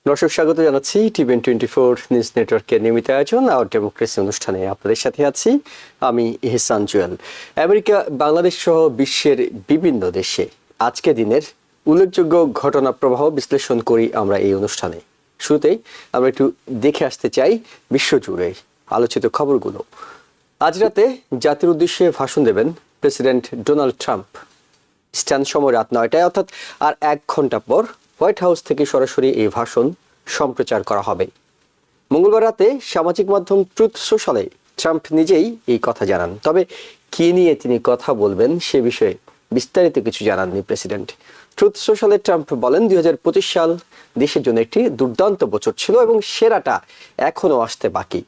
দর্শক স্বাগত জানাচ্ছি টিভেন24 নিউজ নেটওয়ার্কের নিয়মিত আয়োজন আওয়ার ডেমোক্রেসি অনুষ্ঠানে আপনাদের সাথে আছি আমি ইহসান জুয়েল। আমেরিকা, বাংলাদেশ সহ বিশ্বের বিভিন্ন দেশে আজকে দিনের উল্লেখযোগ্য ঘটনা প্রবাহ বিশ্লেষণ করি আমরা এই অনুষ্ঠানে। শুরুতেই আমরা একটু দেখে আসতে চাই বিশ্বজুড়ে আলোচিত খবরগুলো। আজ রাতে জাতির উদ্দেশ্যে ভাষণ দেবেন প্রেসিডেন্ট ডোনাল্ড ট্রাম্প। স্ট্যান্ড সময় রাত 9টায়, অর্থাৎ আর 1 ঘন্টা পর হোয়াইট হাউস থেকে সরাসরি এই ভাষণ সম্প্রচার করা হবে। মঙ্গলবার রাতে সামাজিক মাধ্যম ট্রুথ সোশ্যালে ট্রাম্প নিজেই এই কথা জানান। তবে কি নিয়ে তিনি কথা বলবেন সে বিষয়ে বিস্তারিত কিছু জানাননি প্রেসিডেন্ট। ট্রুথ সোশ্যালে ট্রাম্প বলেন, 2025 সাল দেশের জন্য একটি দুর্দান্ত বছর ছিল এবং সেরাটা এখনও আসতে বাকি।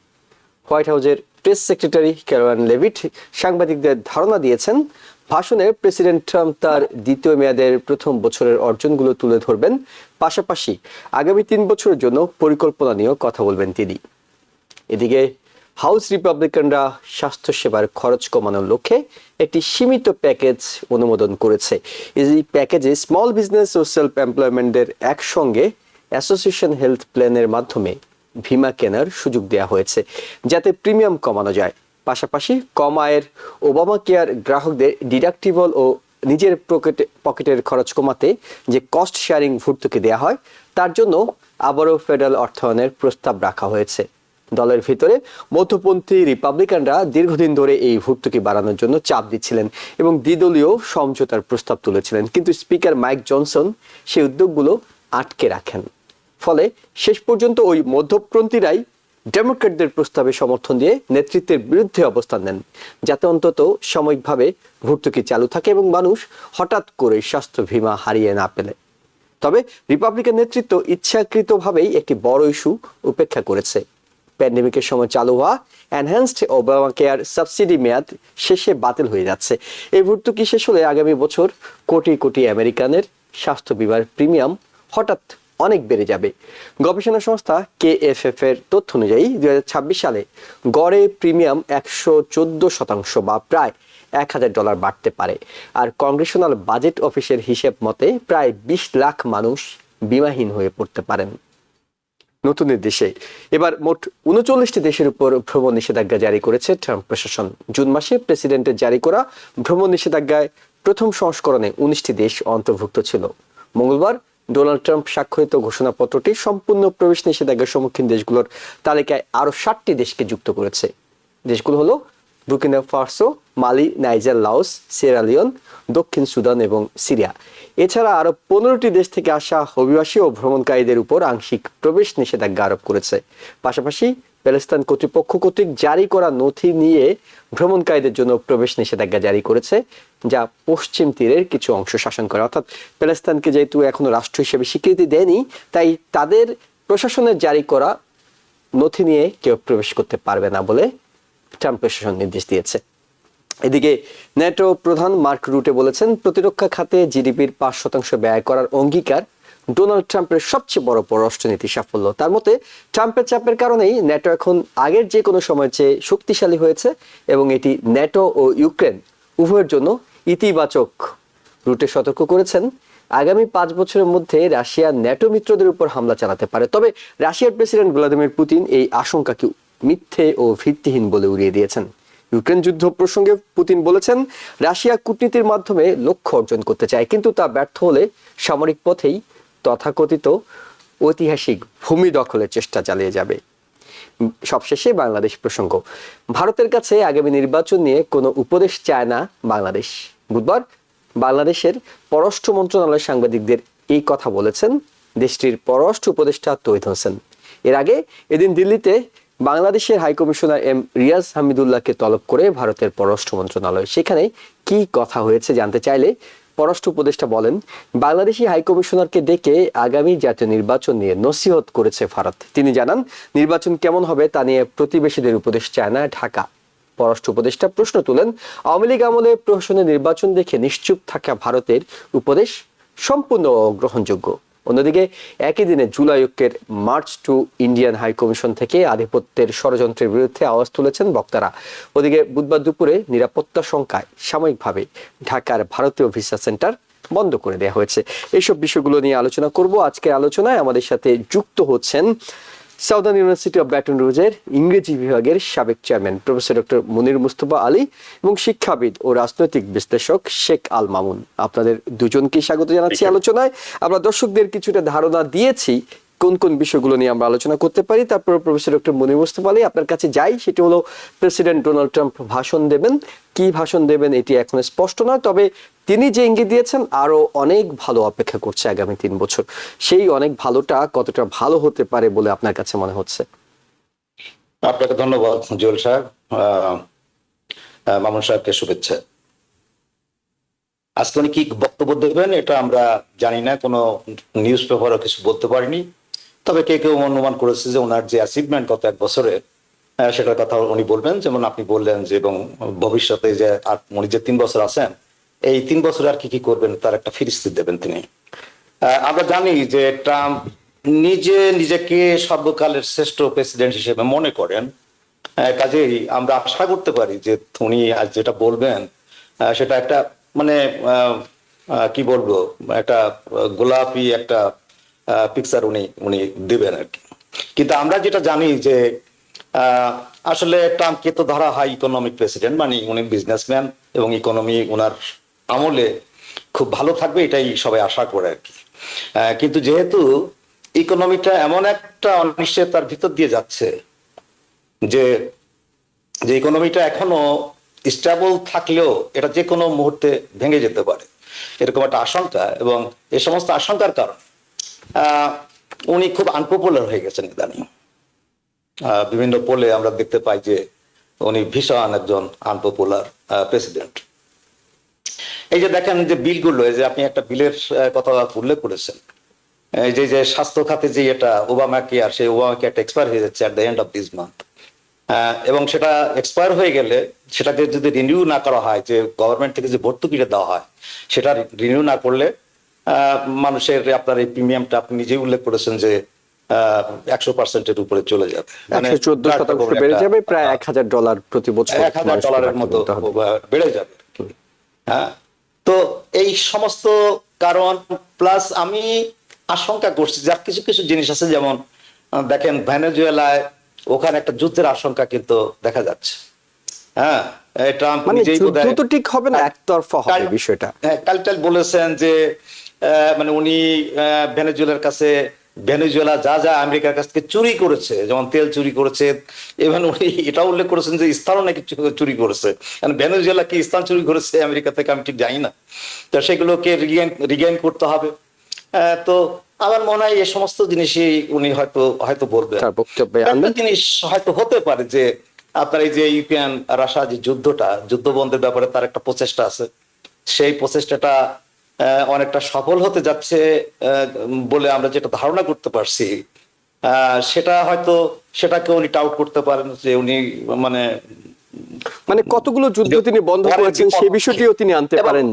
হোয়াইট হাউসের প্রেস সেক্রেটারি ক্যারোলাইন লেভিট সাংবাদিকদের ধারণা দিয়েছেন, ভাষণে প্রেসিডেন্ট ট্রাম্প তার দ্বিতীয় মেয়াদের প্রথম বছরের অর্জনগুলো তুলে ধরবেন, পাশাপাশি আগামী 3 বছরের জন্য পরিকল্পনা নিয়েও কথা বলবেন তিনি। এদিকে হাউস রিপাবলিকানরা স্বাস্থ্যসেবার খরচ কমানোর লক্ষ্যে একটি সীমিত প্যাকেজ অনুমোদন করেছে। এই প্যাকেজে স্মল বিজনেস ও সেলফ এমপ্লয়মেন্টের একসঙ্গে অ্যাসোসিয়েশন হেলথ প্ল্যানের মাধ্যমে বীমা কেনার সুযোগ দেওয়া হয়েছে, যাতে প্রিমিয়াম কমানো যায়। পাশাপাশি কম আয়ের ওবামা কেয়ার গ্রাহকদের ডিডাক্টিবল ও নিজের পকেটের খরচ কমাতে যে কস্ট শেয়ারিং ভর্তুকি দেওয়া হয়, তার জন্য আবারও ফেডারেল অর্থায়নের প্রস্তাব রাখা হয়েছে। দলের ভিতরে মধ্যপন্থী রিপাবলিকানরা দীর্ঘদিন ধরে এই ভর্তুকি বাড়ানোর জন্য চাপ দিচ্ছিলেন এবং দ্বিদলীয় সমঝোতার প্রস্তাব তুলেছিলেন, কিন্তু স্পিকার মাইক জনসন সেই উদ্যোগগুলো আটকে রাখেন। ফলে শেষ পর্যন্ত ওই মধ্যপন্থীরাই ডেমোক্র্যাটদের প্রস্তাবে সমর্থন দিয়ে নেতৃত্বের বিরুদ্ধে অবস্থান নেন, যাতে অন্তত সাময়িকভাবে ভর্তুকি চালু থাকে এবং মানুষ হঠাৎ করে স্বাস্থ্য বীমা হারিয়ে না পেলে। তবে রিপাবলিকান নেতৃত্ব ইচ্ছাকৃতভাবেই একটি বড় ইস্যু উপেক্ষা করেছে। প্যান্ডেমিকের সময় চালু হওয়া এনহ্যান্সড ওবামা কেয়ার সাবসিডি মেয়াদ শেষে বাতিল হয়ে যাচ্ছে। এই ভর্তুকি শেষ হলে আগামী বছর কোটি কোটি আমেরিকানের স্বাস্থ্য বীমার প্রিমিয়াম হঠাৎ অনেক বেড়ে যাবে। গবেষণা সংস্থা KFF এর তথ্য অনুযায়ী 2026 সালে গড়ে প্রিমিয়াম 114% বা প্রায় $1000 বাড়তে পারে। আর কংগ্রেশনাল বাজেট অফিসের হিসেব মতে প্রায় 20 লাখ মানুষ বিমাহীন হয়ে পড়তে পারেন। নতুন দেশে এবার মোট 39টি দেশের উপর ভ্রমণ নিষেধাজ্ঞা জারি করেছে ট্রাম্প প্রশাসন। জুন মাসে প্রেসিডেন্টের জারি করা ভ্রমণ নিষেধাজ্ঞায় প্রথম সংস্করণে 19টি দেশ অন্তর্ভুক্ত ছিল। মঙ্গলবার ডোনাল্ড ট্রাম্প স্বাক্ষরিত ঘোষণাপত্রটি সম্পূর্ণ প্রবেশ নিষেধাজ্ঞার সম্মুখীন দেশগুলোর তালিকায় আরো 7টি দেশকে যুক্ত করেছে। দেশগুলো হলো বুর্কিনা ফাসো, মালি, নাইজার, লাওস, সিয়েরা লিওন, দক্ষিণ সুদান এবং সিরিয়া। এছাড়া আরো 15টি দেশ থেকে আসা অভিবাসী ও ভ্রমণকারীদের উপর আংশিক প্রবেশ নিষেধাজ্ঞা আরোপ করেছে। পাশাপাশি প্যালেস্তাইন কর্তৃপক্ষ কর্তৃক জারি করা নথি নিয়ে ভ্রমণকারীদের জন্য প্রবেশ নিষেধাজ্ঞা জারি করেছে, যা পশ্চিম তীরের কিছু অংশ শাসন করে। অর্থাৎ প্যালেস্তাইনকে যেহেতু এখনো রাষ্ট্র হিসেবে স্বীকৃতি দেয়নি, তাই তাদের প্রশাসনের জারি করা নথি নিয়ে কেউ প্রবেশ করতে পারবে না বলে ট্রাম্প প্রশাসন নির্দেশ দিয়েছে। এদিকে ন্যাটো প্রধান মার্ক রুটে বলেছেন, প্রতিরক্ষা খাতে জিডিপির 5% ব্যয় করার অঙ্গীকার ডোনাল্ড ট্রাম্পের সবচেয়ে বড় পররাষ্ট্রনীতি সাফল্য। তার মতে ট্রাম্পের চাপের কারণেই ন্যাটো এখন আগের যে কোনো সময়ের চেয়ে শক্তিশালী হয়েছে এবং এটি ন্যাটো ও ইউক্রেন উভয়ের জন্য ইতিবাচক। রুটে সতর্ক করেছেন, আগামী 5 বছরের মধ্যে রাশিয়া ন্যাটো মিত্রদের উপর হামলা চালাতে পারে। তবে রাশিয়ার প্রেসিডেন্ট ভ্লাদিমির পুতিন এই আশঙ্কাকে মিথ্যে ও ভিত্তিহীন বলে উড়িয়ে দিয়েছেন। ইউক্রেন যুদ্ধ প্রসঙ্গে পুতিন বলেছেন, রাশিয়া কূটনীতির মাধ্যমে লক্ষ্য অর্জন করতে চায়, কিন্তু তা ব্যর্থ হলে সামরিক পথেই তথাকথিত ঐতিহাসিক ভূমি দখলের চেষ্টা চালিয়ে যাবে। সবশেষে বাংলাদেশ প্রসঙ্গ। ভারতের কাছে আগামী নির্বাচন নিয়ে কোনো উপদেশ চায় না বাংলাদেশ। বুধবার বাংলাদেশের পররাষ্ট্র মন্ত্রণালয়ের সাংবাদিকদের এই কথা বলেছেন দেশটির পররাষ্ট্র উপদেষ্টা তৌহিদ হোসেন। এর আগে এদিন দিল্লিতে বাংলাদেশের হাইকমিশনার রিয়াজ হামিদুল্লাহকে তলব করে ভারতের পররাষ্ট্র মন্ত্রণালয়। সেখানে কি কথা হয়েছে জানতে চাইলে পররাষ্ট্র উপদেষ্টা বলেন, বাংলাদেশি হাইকমিশনারকে ডেকে আগামী জাতীয় নির্বাচন নিয়ে নসিহত করেছে ভারত। তিনি জানান, নির্বাচন কেমন হবে তা নিয়ে প্রতিবেশীদের উপদেশ চায় না ঢাকা। পররাষ্ট্র উপদেষ্টা প্রশ্ন তুলেন, আওয়ামী লীগ আমলে প্রহসনের নির্বাচন দেখে নিশ্চুপ থাকা ভারতের উপদেশ সম্পূর্ণ অগ্রহণযোগ্য। অন্যদিকে একই দিনে জুলাই ঐক্যের march to Indian high commission থেকে আধিপত্যের ষড়যন্ত্রের বিরুদ্ধে আওয়াজ তুলেছেন বক্তারা। ওদিকে বুধবার দুপুরে নিরাপত্তা শঙ্কায় সাময়িকভাবে ঢাকার ভারতীয় ভিসা সেন্টার বন্ধ করে দেওয়া হয়েছে। এইসব বিষয়গুলো নিয়ে আলোচনা করব। আজকের আলোচনায় আমাদের সাথে যুক্ত হচ্ছেন সাউদার্ন ইউনিভার্সিটি অব ব্যাটন রুজের ইংরেজি বিভাগের সাবেক চেয়ারম্যান প্রফেসর ডক্টর মুনির মুস্তফা আলী এবং শিক্ষাবিদ ও রাজনৈতিক বিশ্লেষক শেখ আল মামুন। আপনাদের দুজনকে স্বাগত জানাচ্ছি আলোচনায়। আমরা দর্শকদের কিছুটা ধারণা দিয়েছি কোন কোন বিষয়গুলো নিয়ে আমরা আলোচনা করতে পারি। তারপর প্রফেসর ডক্টর মুনির মুস্তফা আলী, আপনার কাছে যাই, সেটি হলো প্রেসিডেন্ট ডোনাল্ড ট্রাম্প ভাষণ দেবেন। কি ভাষণ দেবেন এটি এখন স্পষ্ট নয়, তবে তিনি যে ইঙ্গিত দিয়েছেন আরো অনেক ভালো অপেক্ষা করছে আগামী 3 বছর। সেই অনেক ভালোটা কতটা ভালো হতে পারে বলে আপনার কাছে মনে হচ্ছে? আপনাকে ধন্যবাদ জুয়েল সাহেব, মামুন সাহেবকে শুভেচ্ছা। আজকে উনি কি বক্তব্য দেবেন এটা আমরা জানি না, কোনো নিউজ পেপারও কিছু বলতে পারিনি। তবে কেউ অনুমান করেছে যে ওনার যে অ্যাচিভমেন্ট গত 1 বছরে সেটার কথা উনি বলবেন। যেমন আপনি বললেন যে এবং ভবিষ্যতে যে আর উনি যে 3 বছর আছেন, এই 3 বছরে আর কি করবেন তার একটা ফিরিস্তি দেবেন তিনি। আমরা জানি যে ট্রাম্প নিজেকে সর্বকালের শ্রেষ্ঠ প্রেসিডেন্ট হিসেবে মনে করেন। কাজেই আমরা আশা করতে পারি যে উনি আজ যেটা বলবেন সেটা একটা মানে কি বলবো, একটা গোলাপি একটা পিকচার উনি দিবেন আর কি। কিন্তু আমরা যেটা জানি যে আসলে ট্রাম্পকে তো ধরা হয় ইকোনমিক প্রেসিডেন্ট, মানে উনি বিজনেসম্যান এবং ইকোনমি ওনার আমলে খুব ভালো থাকবে এটাই সবাই আশা করে আর কি। কিন্তু যেহেতু ইকোনমিটা এমন একটা অনিশ্চয়তার ভিতর দিয়ে যাচ্ছে যে ইকোনমিটা এখনো স্টেবল থাকলেও এটা যে কোনো মুহূর্তে ভেঙে যেতে পারে, এরকম একটা আশঙ্কা। এবং এই সমস্ত আশঙ্কার কারণে উনি খুব আনপপুলার হয়ে গেছেন ইদানিং। বিভিন্ন পোলে আমরা দেখতে পাই যে উনি ভীষণ একজন আনপপুলার প্রেসিডেন্ট। এই যে দেখেন যে বিলগুলো, এই যে আপনি একটা বিলের কথা উল্লেখ করেছেন, এই যে স্বাস্থ্য খাতে যে এটা ওবামা কেয়ার, সেই ওবামা কেয়ারটা এক্সপায়ার হয়ে যাচ্ছে at the end of this month. এবং সেটা এক্সপায়ার হয়ে গেলে সেটাকে যদি রিনিউ না করা হয়, যে গভর্নমেন্ট থেকে যে ভর্তুকিটা দেওয়া হয় সেটা রিনিউ না করলে মানুষের আপনার এই প্রিমিয়ামটা আপনি নিজেই উল্লেখ করেছেন যে 100%-এর উপরে চলে যাবে, মানে 14% বেড়ে যাবে, প্রায় $1,000 প্রতি বছর, $1,000 মতো বেড়ে যাবে। হ্যাঁ, তো এই সমস্ত কারণ প্লাস আমি আশঙ্কা করছি যে কিছু কিছু জিনিস আছে, যেমন দেখেন ভেনেজুয়েলায় ওখানে একটা যুদ্ধের আশঙ্কা কিন্তু দেখা যাচ্ছে। হ্যাঁ, ট্রাম্প নিজেই যুদ্ধ ঠিক হবে না, একতরফা হবে বিষয়টা। কাল বলেছেন যে মানে উনি ভেনেজুয়েলার কাছে, ভেনেজুয়েলা যা যা আমেরিকার কাছ থেকে চুরি করেছে, যেমন তেল চুরি করেছে, এবং উনি এটা উল্লেখ করেছেন যে স্থানও নাকি চুরি করেছে। কারণ ভেনেজুয়েলা কি স্থান চুরি করেছে আমেরিকা থেকে আমি ঠিক জানি না, তো সেগুলোকে রিগেইন করতে হবে। তো আমার মনে হয় এই সমস্ত জিনিসই উনি হয়তো বলবেন। একটা জিনিস হয়তো হতে পারে যে আপনার এই যে ইউক্রেন রাশিয়া যে যুদ্ধ বন্ধের ব্যাপারে তার একটা প্রচেষ্টা আছে, সেই প্রচেষ্টাটা অনেকটা সফল হতে যাচ্ছে বলে আমরা যেটা ধারণা করতে পারছি। সেটাকে উনি টাউট করতে পারেন যে উনি মানে কতগুলো যুদ্ধ তিনি বন্ধ করেছেন সেই বিষয়টিও তিনি আনতে পারেন।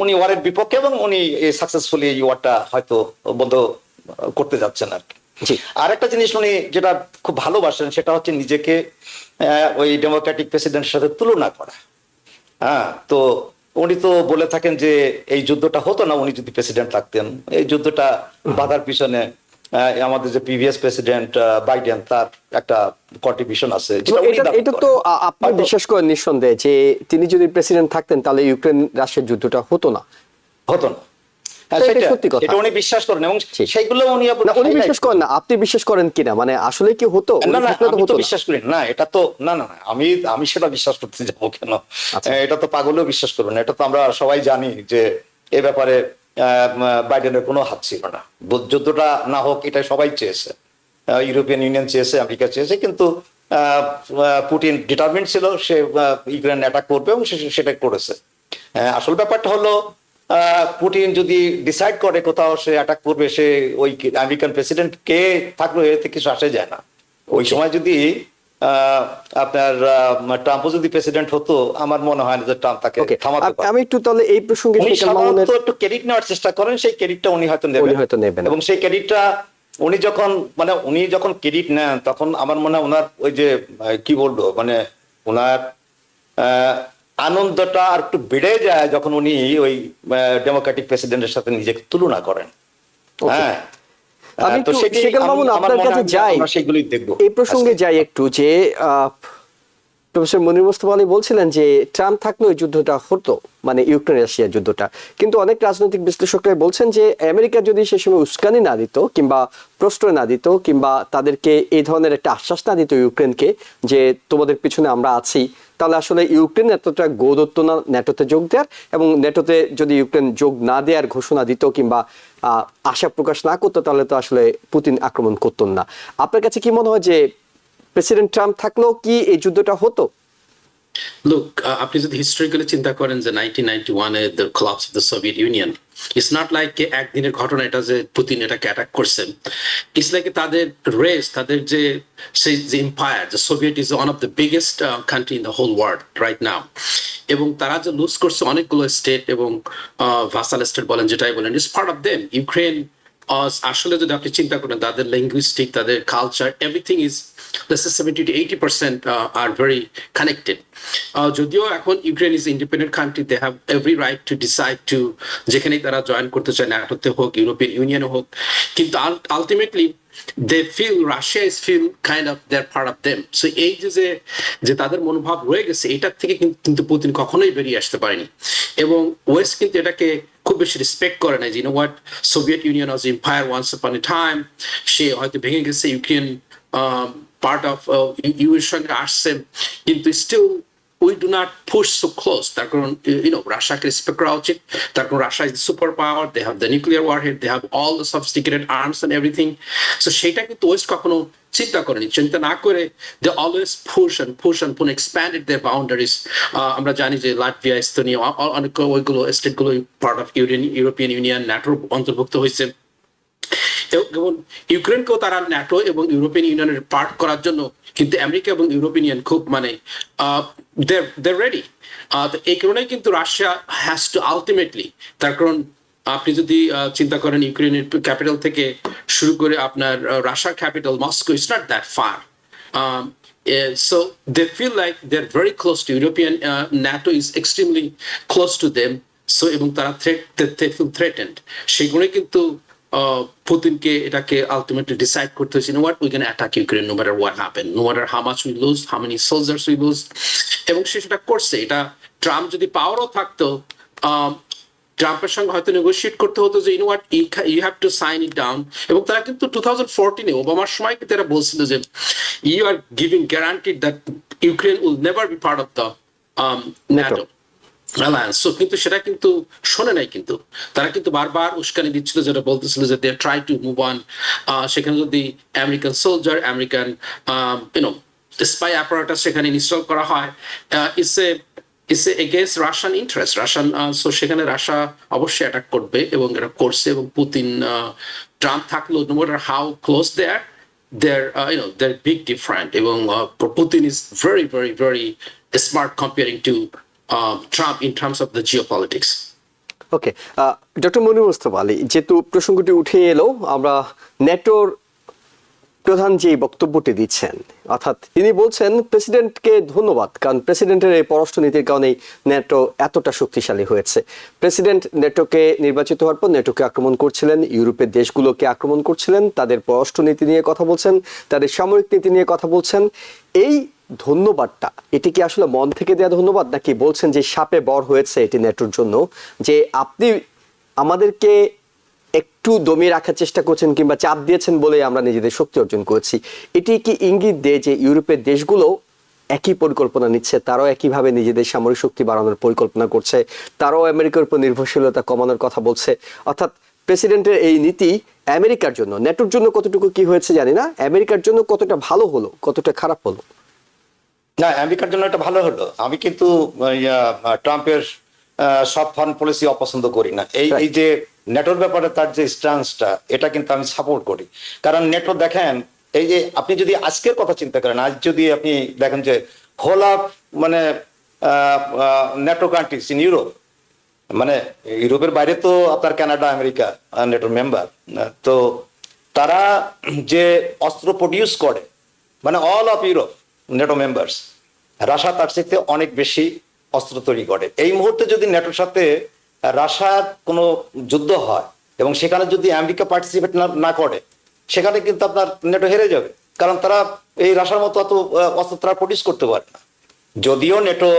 উনি ওয়ারের বিপক্ষে এবং উনি সাকসেসফুলি এই ওয়ারটা হয়তো বন্ধ করতে যাচ্ছেন আর কি। আর একটা জিনিস উনি যেটা খুব ভালোবাসেন সেটা হচ্ছে নিজেকে ওই ডেমোক্রেটিক প্রেসিডেন্টের সাথে তুলনা করা। হ্যাঁ, তো উনি তো বলে থাকেন যে এই যুদ্ধটা হতো না উনি যদি প্রেসিডেন্ট থাকতেন। এই যুদ্ধটা বাধার পিছনে আমাদের যে প্রিভিয়াস প্রেসিডেন্ট বাইডেন, তার একটা কন্ট্রিবিউশন আছে। এটা তো আপনি বিশ্বাস করেন নিঃসন্দেহে যে তিনি যদি প্রেসিডেন্ট থাকতেন তাহলে ইউক্রেন রাশিয়ার যুদ্ধটা হতো না। এটা উনি বিশ্বাস করেন এবং সেইগুলো উনি বিশ্বাস করেন না। আপনি বিশ্বাস করেন কিনা, মানে আসলে কি হতো? না, আমি তো বিশ্বাস করি না। এটা তো না, আমি সেটা বিশ্বাস করতে যাবো কেন? এটা তো পাগলেও বিশ্বাস করবেন না। এটা তো আমরা সবাই জানি যে এ ব্যাপারে বাইডেনের কোনো হাত ছিল না। যুদ্ধটা না হোক এটা সবাই চেয়েছে, ইউরোপিয়ান ইউনিয়ন চেয়েছে, আমেরিকা চেয়েছে, কিন্তু পুতিন ডিটারমিন্ড ছিল সে ইউক্রেন অ্যাটাক করবে এবং সেটা করেছে। আসল ব্যাপারটা হলো পুতিন যদি ডিসাইড করে কোথাও সে অ্যাটাক করবে, সে ওই আমেরিকান প্রেসিডেন্ট কে থাকলো এতে কিছু আসে যায় না। ওই সময় যদি আপনার ট্রাম্পও যদি প্রেসিডেন্ট হতো, আমার মনে হয় না যে ট্রাম্প তাকে থামাতে পারবে। আমি একটু তাহলে এই প্রসঙ্গে একটু ক্রেডিট নেওয়ার চেষ্টা করেন, সেই ক্রেডিটটা উনি হয়তো নেবেন এবং সেই ক্রেডিটটা উনি যখন ক্রেডিট নেন তখন আমার মনে হয় ওনার ওই যে কি বলবো, মানে ওনার আনন্দটা আর একটু বেড়ে যায় যখন উনি ওই ডেমোক্রেটিক প্রেসিডেন্টের সাথে নিজেকে তুলনা করেন। Okay. হ্যাঁ, আমি তো একটু সেটাই শেখেল মামুন আমার আপনার মনে কাছে হয় যাই, আমরা সেগুলোই দেখবো এই প্রসঙ্গে আজকে। যাই একটু যে প্রফেসর মনির মোস্তফা আলী বলছিলেন যে ট্রাম্প থাকলে ওই যুদ্ধটা হতো, মানে ইউক্রেন রাশিয়া যুদ্ধটা, কিন্তু অনেক রাজনৈতিক বিশ্লেষকরা বলছেন যে আমেরিকা যদি সে সময় উস্কানি না দিত কিংবা প্রশ্রয় না দিত কিংবা তাদেরকে এই ধরনের একটা আশ্বাস না দিত ইউক্রেনকে যে তোমাদের পিছনে আমরা আছি, তাহলে আসলে ইউক্রেন এতটা গৌরত্ব না ন্যাটোতে যোগ দেওয়ার, এবং ন্যাটোতে যদি ইউক্রেন যোগ না দেওয়ার ঘোষণা দিত কিংবা আশা প্রকাশ না করতো, তাহলে তো আসলে পুতিন আক্রমণ করতেন না। আপনার কাছে কি মনে হয় যে প্রেসিডেন্ট ট্রাম্প থাকলেও কি এই যুদ্ধটা হতো? Look, আপনি যদি হিস্টোরিক্যালি চিন্তা করেন যে 1991-এ the collapse of the Soviet Union, it's not like একদিনের ঘটনা এটা যে পুতিন এটাকে অ্যাটাক করছেন। It's like তাদের রেস, তাদের যে সেই যে এম্পায়ার, যে Soviet is one of the biggest country in the whole world right now, এবং তারা যে লুজ করছে অনেকগুলো স্টেট এবং ভাসাল স্টেট বলেন যেটাই বলেন, it's part of them. Ukraine আসলে যদি আপনি চিন্তা করেন তাদের লিঙ্গুইস্টিক, তাদের culture, everything is let's say 70 to 80% are very connected. যদিও এখন Ukraine is independent country, they have every right to decide to যেখানেই তারা জয়েন করতে চায়, ন্যাটোতে হোক, ইউরোপিয়ান ইউনিয়নে হোক, কিন্তু ultimately they feel Russia is feel kind of they're part of them. So এই যে তাদের মনোভাব রয়ে গেছে, এটার থেকে কিন্তু পুতিন কখনোই বেরিয়ে আসতে পারেনি, এবং ওয়েস্ট কিন্তু এটাকে খুব বেশি রেসপেক্ট করে না। যে what, Soviet Union was empire once upon a time, সে হয়তো ভেঙে গেছে, ইউক্রেন পার্ট অফ ইউর সঙ্গে আসছে, কিন্তু still we do not push so close. তার কারণ রাশিয়াকে রেসপেক্ট করা উচিত, তার কারণ Russia is super power, they have the nuclear warhead, they have all the sophisticated arms and everything. So সেটা কিন্তু ওয়েস্ট কখনো চিন্তা করেনি, চিন্তা না করে they always push and push expanded their boundaries. আমরা জানি যে লাটভিয়া, এস্তোনিয়া, অনেক ওইগুলো স্টেটগুলো পার্ট অফ ইউরোপিয়ান ইউনিয়ন, ন্যাটোর অন্তর্ভুক্ত হয়েছে, এবং ইউক্রেনকেও তারা ন্যাটো এবং ইউরোপিয়ান ইউনিয়নের পার্ট করার জন্য কিন্তু আমেরিকা এবং ইউরোপিয়ান ইউনিয়ন খুব মানে they're ready. এই কারণেই কিন্তু রাশিয়া হ্যাজ টু আলটিমেটলি, তার কারণ আপনি যদি চিন্তা করেন ইউক্রেনের ক্যাপিটাল থেকে শুরু করে আপনার রাশিয়ার capital Moscow, it's not that fur. So they feel like they're very close to European, NATO is extremely close to them. So এবং তারা they feel threatened. সেগুলোই কিন্তু পুতিনকে এটাকে আলটিমেটলি ডিসাইড করতে হয়েছে, what we can attack Ukraine no matter what happen, no matter how much we lose, how many soldiers we lose, এবং সে সেটা করছে। এটা ট্রাম্প যদি পাওয়ারও থাকতো, ট্রাম্পের সঙ্গে হয়তো নেগোশিয়েট করতে হতো যে what you have to sign it down, এবং তারা কিন্তু 2014-এ ওবামার সময় কিন্তু তারা বলছিল যে you are giving guaranteed that Ukraine will never be part of the NATO alliance. So কিন্তু সেটা কিন্তু শোনে নাই, কিন্তু তারা কিন্তু বারবার উস্কানি দিচ্ছিল, যেটা বলতেছিল যে they try to move on. সেখানে যদি American soldier, American spy apparatus সেখানে ইনস্টল করা হয়, it's against Russian interest, Russian, so সেখানে রাশিয়া অবশ্যই অ্যাটাক করবে এবং এটা করছে। এবং পুতিন, ট্রাম্প থাকলেও no matter how close they are, they're big different, এবং Putin is very very very smart comparing to Trump in terms of the geopolitics. Okay, doctor Monir Mostafa Ali, যেহেতু প্রসঙ্গটি উঠে এলো, আমরা ন্যাটোর প্রধান যে বক্তব্যটি দিচ্ছেন, অর্থাৎ তিনি বলছেন প্রেসিডেন্টকে ধন্যবাদ, কারণ প্রেসিডেন্টের এই পররাষ্ট্রনীতির কারণেই ন্যাটো এতটা শক্তিশালী হয়েছে। প্রেসিডেন্ট ন্যাটোকে নির্বাচিত হওয়ার পর ন্যাটোকে আক্রমণ করছিলেন, ইউরোপের দেশগুলোকে আক্রমণ করছিলেন, তাদের পররাষ্ট্রনীতি নিয়ে কথা বলছেন, তাদের সামরিক নীতি নিয়ে কথা বলছেন। এই ধন্যবাদটা, এটি কি আসলে মন থেকে দেওয়া ধন্যবাদ, নাকি বলছেন যে সাপে বর হয়েছে এটি ন্যাটোর জন্য, যে আপনি আমাদেরকে একটু দমিয়ে রাখার চেষ্টা করছেন কিংবা চাপ দিয়েছেন বলে আমরা নিজেদের শক্তি অর্জন করেছি? এটি কি ইঙ্গিত দেয় যে ইউরোপের দেশগুলো একই পরিকল্পনা নিচ্ছে, তারাও একইভাবে নিজেদের সামরিক শক্তি বাড়ানোর পরিকল্পনা করছে, তারাও আমেরিকার উপর নির্ভরশীলতা কমানোর কথা বলছে? অর্থাৎ প্রেসিডেন্টের এই নীতি আমেরিকার জন্য, ন্যাটোর জন্য কতটুকু কি হয়েছে জানি না, আমেরিকার জন্য কতটা ভালো হলো, কতটা খারাপ হলো? না, আমেরিকার জন্য এটা ভালো হলো। আমি কিন্তু ট্রাম্পের সব ফরেন পলিসি অপছন্দ করি না। এই যে নেটোর ব্যাপারে তার যে স্ট্যান্সটা, এটা কিন্তু আমি সাপোর্ট করি। কারণ নেটো দেখেন, এই যে আপনি যদি আজকের কথা চিন্তা করেন, আজ যদি আপনি দেখেন যে হোল অফ মানে নেটো কান্ট্রিজ ইন ইউরোপ, মানে ইউরোপের বাইরে তো আপনার কানাডা, আমেরিকা নেটোর মেম্বার, তো তারা যে অস্ত্র প্রডিউস করে, মানে all of Europe NATO members, Russia তার চাইতে অনেক বেশি অস্ত্র তৈরি করে। এই মুহূর্তে যদি নেটোর সাথে রাশিয়ার কোনো যুদ্ধ হয় এবং সেখানে যদি আমেরিকা পার্টিসিপেট না করে, সেখানে কিন্তু আপনার নেটো হেরে যাবে, কারণ তারা এই রাশিয়ার মতো অত অস্ত্র তারা প্রডিউস করতে পারে না। যদিও নেটো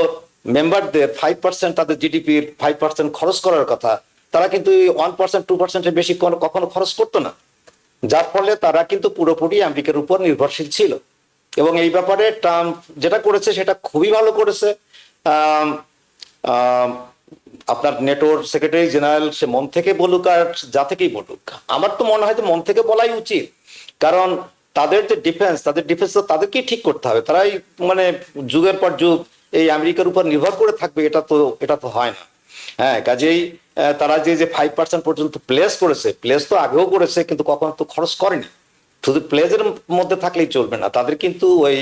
মেম্বারদের 5% তাদের জিডিপির 5% খরচ করার কথা, তারা কিন্তু 1% 2%-এর বেশি কখনো খরচ করতো না, যার ফলে তারা কিন্তু পুরোপুরি আমেরিকার উপর নির্ভরশীল ছিল। এবং এই ব্যাপারে ট্রাম্প যেটা করেছে সেটা খুবই ভালো করেছে। আপনার নেটোর সেক্রেটারি জেনারেল সে মন থেকে বলুক আর যা থেকেই বলুক, আমার তো মনে হয় যে মন থেকে বলাই উচিত, কারণ তাদের যে ডিফেন্স, তাদের ডিফেন্স তো তাদেরকেই ঠিক করতে হবে। তারাই মানে যুগের পর যুগ এই আমেরিকার উপর নির্ভর করে থাকবে, এটা তো হয় না। হ্যাঁ, কাজেই তারা যে 5% পর্যন্ত প্লেস করেছে, প্লেস তো আগেও করেছে, কিন্তু কখনো তো খরচ করেনি। শুধু প্লেসের মধ্যে থাকলেই চলবে না, তাদের কিন্তু ওই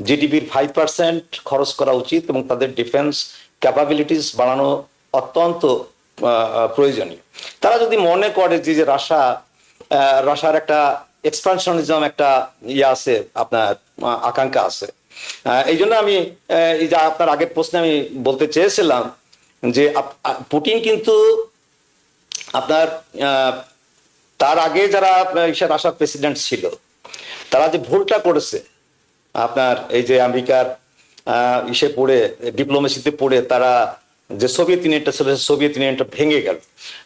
জিডিপির 5% খরচ করা উচিত এবং তাদের ডিফেন্স ক্যাপাবিলিটিস বাড়ানো অত্যন্ত প্রয়োজনীয়। তারা যদি মনে করে যে রাশিয়ার একটা এক্সপানশনিজম একটা আছে, আপনার আকাঙ্ক্ষা আছে, এই জন্য আমি এই যে আপনার আগের প্রশ্নে আমি বলতে চেয়েছিলাম যে পুতিন কিন্তু আপনার তার আগে যারা রাশিয়ার প্রেসিডেন্ট ছিল, তারা যে ভুলটা করেছে আপনার এই যে আমেরিকার পড়ে, ডিপ্লোমেসিতে পড়ে তারা যে সোভিয়েত ইউনিয়নটা ছিল, সোভিয়েত ইউনিয়নটা ভেঙে গেল।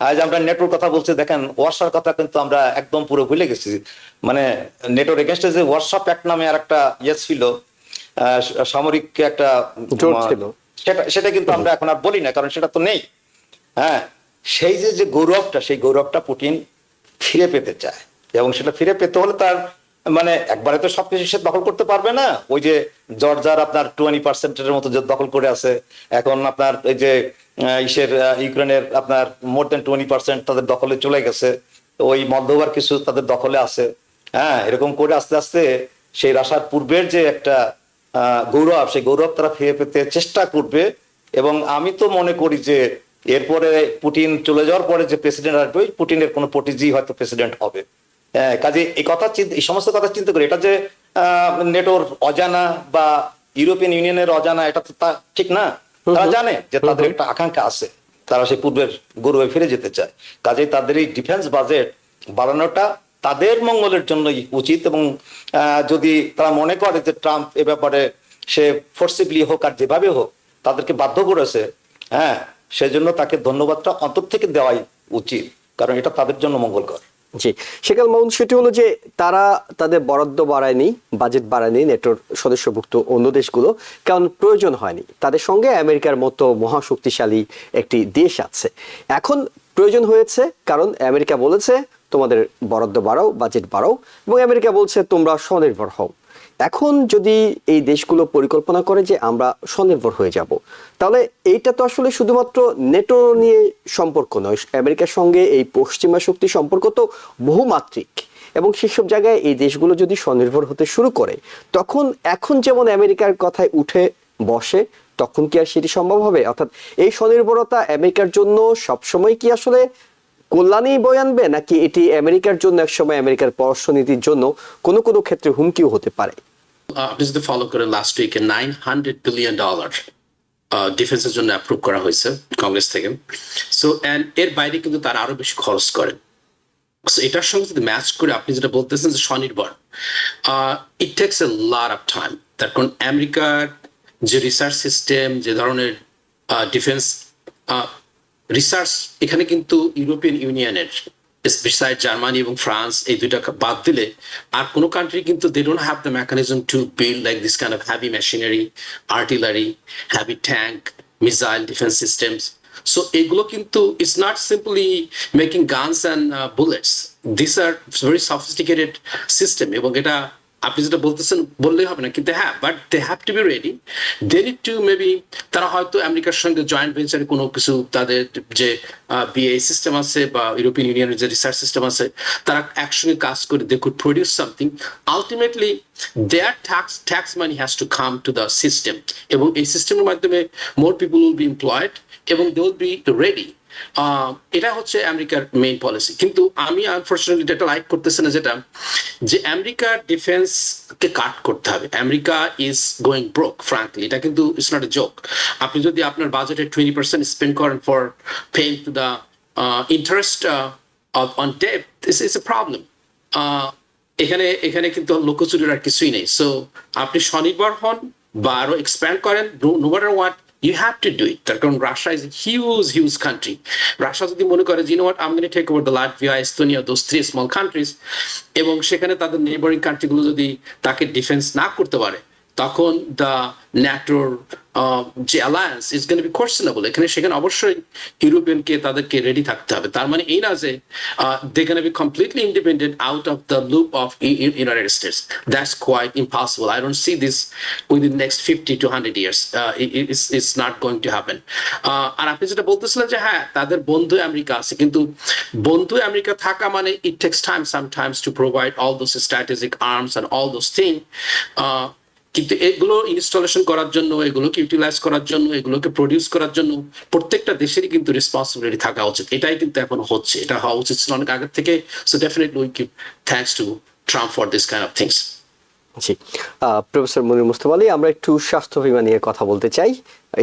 আজ আমরা নেটোর কথা বলছি, দেখেন ওয়ারশার কথা কিন্তু আমরা একদম পুরো ভুলে গেছি। মানে নেটোর এগেনস্টে যে ওয়ারশা প্যাক্ট নামে আর একটা ছিল, সামরিক একটা জোট ছিল, সেটা কিন্তু আমরা এখন আর বলি না, কারণ সেটা তো নেই। হ্যাঁ, সেই যে গৌরবটা, সেই গৌরবটা পুতিন ফিরে পেতে চায়, এবং সেটা ফিরে পেতে হলে তার মানে একবারে তো সবকিছু সে দখল করতে পারবে না। ওই যে জর্জার আপনার 20%-এর মতো দখল করে আছে, এখন আপনার এই যে ইউক্রেনের আপনার মোর দেন 20% তাদের দখলে চলে গেছে, ওই মধ্যবার কিছু তাদের দখলে আছে। হ্যাঁ, এরকম করে আস্তে আস্তে সেই রাশিয়ার পূর্বের যে একটা গৌরব, সেই গৌরব তারা ফিরে পেতে চেষ্টা করবে। এবং আমি তো মনে করি যে এরপরে পুতিন চলে যাওয়ার পরে যে প্রেসিডেন্ট আসবে, ওই পুতিনের কোনো পটিজি হয়তো প্রেসিডেন্ট হবে। কাজে এই সমস্ত কথা চিন্তা করি, এটা যে নেটোর অজানা বা ইউরোপিয়ান ইউনিয়নের অজানা, এটা তো ঠিক না। তারা জানে যে তাদের একটা আকাঙ্ক্ষা আছে, তারা সেই পূর্বের গৌরবে ফিরে যেতে চায়। কাজে তাদের এই ডিফেন্স বাজেট বাড়ানোটা তাদের মঙ্গলের জন্যই উচিত। এবং যদি তারা মনে করে যে ট্রাম্প এ ব্যাপারে সে ফোর্সিবলি হোক আর যেভাবে হোক তাদেরকে বাধ্য করেছে, হ্যাঁ, সেজন্য তাকে ধন্যবাদটা অন্তর থেকে দেওয়াই উচিত, কারণ এটা তাদের জন্য মঙ্গলকর। জি, সেকাল মাউন্ট সেটি হলো যে তারা তাদের বরাদ্দ বাড়ায়নি, বাজেট বাড়ায়নি নেটোর সদস্যভুক্ত অন্য দেশগুলো, কারণ প্রয়োজন হয়নি। তাদের সঙ্গে আমেরিকার মতো মহাশক্তিশালী একটি দেশ আছে। এখন প্রয়োজন হয়েছে, কারণ আমেরিকা বলেছে তোমাদের বরাদ্দ বাড়াও, বাজেট বাড়াও, এবং আমেরিকা বলছে তোমরা স্বনির্ভর হও। এখন যদি এই দেশগুলো পরিকল্পনা করে যে আমরা স্বনির্ভর হয়ে যাব, তাহলে এইটা তো আসলে শুধুমাত্র নেটো নিয়ে সম্পর্ক নয়, আমেরিকার সঙ্গে এই পশ্চিমা শক্তি সম্পর্ক তো বহুমাত্রিক। এবং সেসব জায়গায় এই দেশগুলো যদি স্বনির্ভর হতে শুরু করে, তখন এখন যেমন আমেরিকার কথায় উঠে বসে, তখন কি আর সেটি সম্ভব হবে? অর্থাৎ এই স্বনির্ভরতা আমেরিকার জন্য সবসময় কি আসলে কল্যাণই বয়ে আনবে, নাকি এটি আমেরিকার জন্য একসময় আমেরিকার পররাষ্ট্রনীতির জন্য কোনো কোনো ক্ষেত্রে হুমকিও হতে পারে? আপনি যদি ফলো করেন, লাস্ট উইকে $900 বিলিয়ন ডিফেন্সের জন্য অ্যাপ্রুভ করা হয়েছে কংগ্রেস থেকে। সো এর বাইরে কিন্তু তারা আরো বেশি খরচ করেন। সো এটার সঙ্গে যদি ম্যাচ করে আপনি যেটা বলতেছেন যে স্বনির্ভর, ইট tax A lot of time. তার কারণ আমেরিকার যে রিসার্চ সিস্টেম, যে ধরনের ডিফেন্স রিসার্চ, এখানে কিন্তু ইউরোপিয়ান ইউনিয়নের বিসাইড জার্মানি এবং ফ্রান্স, এই দুইটা বাদ দিলে আর কোনো কান্ট্রি কিন্তু they don't have the mechanism to build like this kind of heavy machinery, artillery, heavy tank, missile defence systems. So এগুলো কিন্তু it's not simply making guns and bullets, this are very sophisticated system. এবং এটা আপনি যেটা বলতেছেন বললেই হবে না, কিন্তু হ্যাঁ, but they have to be ready. They need to maybe, তারা হয়তো আমেরিকার সঙ্গে জয়েন্ট ভেঞ্চারে কোনো কিছু, তাদের যে বিএ সিস্টেম আছে বা ইউরোপিয়ান ইউনিয়নের যে রিসার্চ সিস্টেম আছে, তারা একসঙ্গে কাজ করে they could produce something. Ultimately their tax money has to come to the system, এবং এই সিস্টেমের মাধ্যমে more people will be employed এবং দে উইল বি রেডি এটা হচ্ছে আমেরিকার মেইন পলিসি। কিন্তু আমি আনফর্চুনেটলি এটা লাইক করতেছি না, যেটা যে আমেরিকার ডিফেন্স কে কাট করতে হবে। America is going broke frankly, এটা কিন্তু ইটস নট এ জোক। আপনি যদি আপনার বাজেটে 20% স্পেন্ড করেন for paying to the interest on debt, this is a problem. এখানে এখানে কিন্তু লুকোচুরির আর কিছুই নেই। সো আপনি স্বনির্ভর হন বা আরো এক্সপ্যান্ড করেন, no matter what you have to do it. তার কারণ Russia is a huge country. Russia যদি মনে করে, you know what, I'm going to take over the Latvia, Estonia, those 3 small countries, এবং সেখানে তাদের নেইবারিং কান্ট্রিগুলো যদি তাকে ডিফেন্স না করতে পারে, তখন দ্য ন্যাটোর যে alliance is gonna be questionable. এখানে সেখানে অবশ্যই ইউরোপিয়ানকে তাদেরকে রেডি থাকতে হবে। তার মানে এই না যে they gonna be completely independent out of the loop of United States. That's quite impossible. I don't see this within next 50 to 100 years. It's not going to happen. আর আপনি যেটা বলতেছিলেন যে হ্যাঁ, তাদের বন্ধু আমেরিকা আছে, কিন্তু বন্ধু আমেরিকা থাকা মানে it takes time sometimes to provide all those strategic arms and all those thing. কিন্তু এগুলো ইনস্টলেশন করার জন্য, এগুলোকে ইউটিলাইজ করার জন্য, এগুলোকে প্রডিউস করার জন্য প্রত্যেকটা দেশেরই কিন্তু রেসপন্সিবিলিটি থাকা উচিত। এটাই কিন্তু এখন হচ্ছে, এটা হওয়া উচিত ছিল অনেক আগের থেকে। So definitely we give thanks to Trump for this kind of things. জি, প্রফেসর মনির মুস্তফা আলী, আমরা একটু স্বাস্থ্য বীমা নিয়ে কথা বলতে চাই।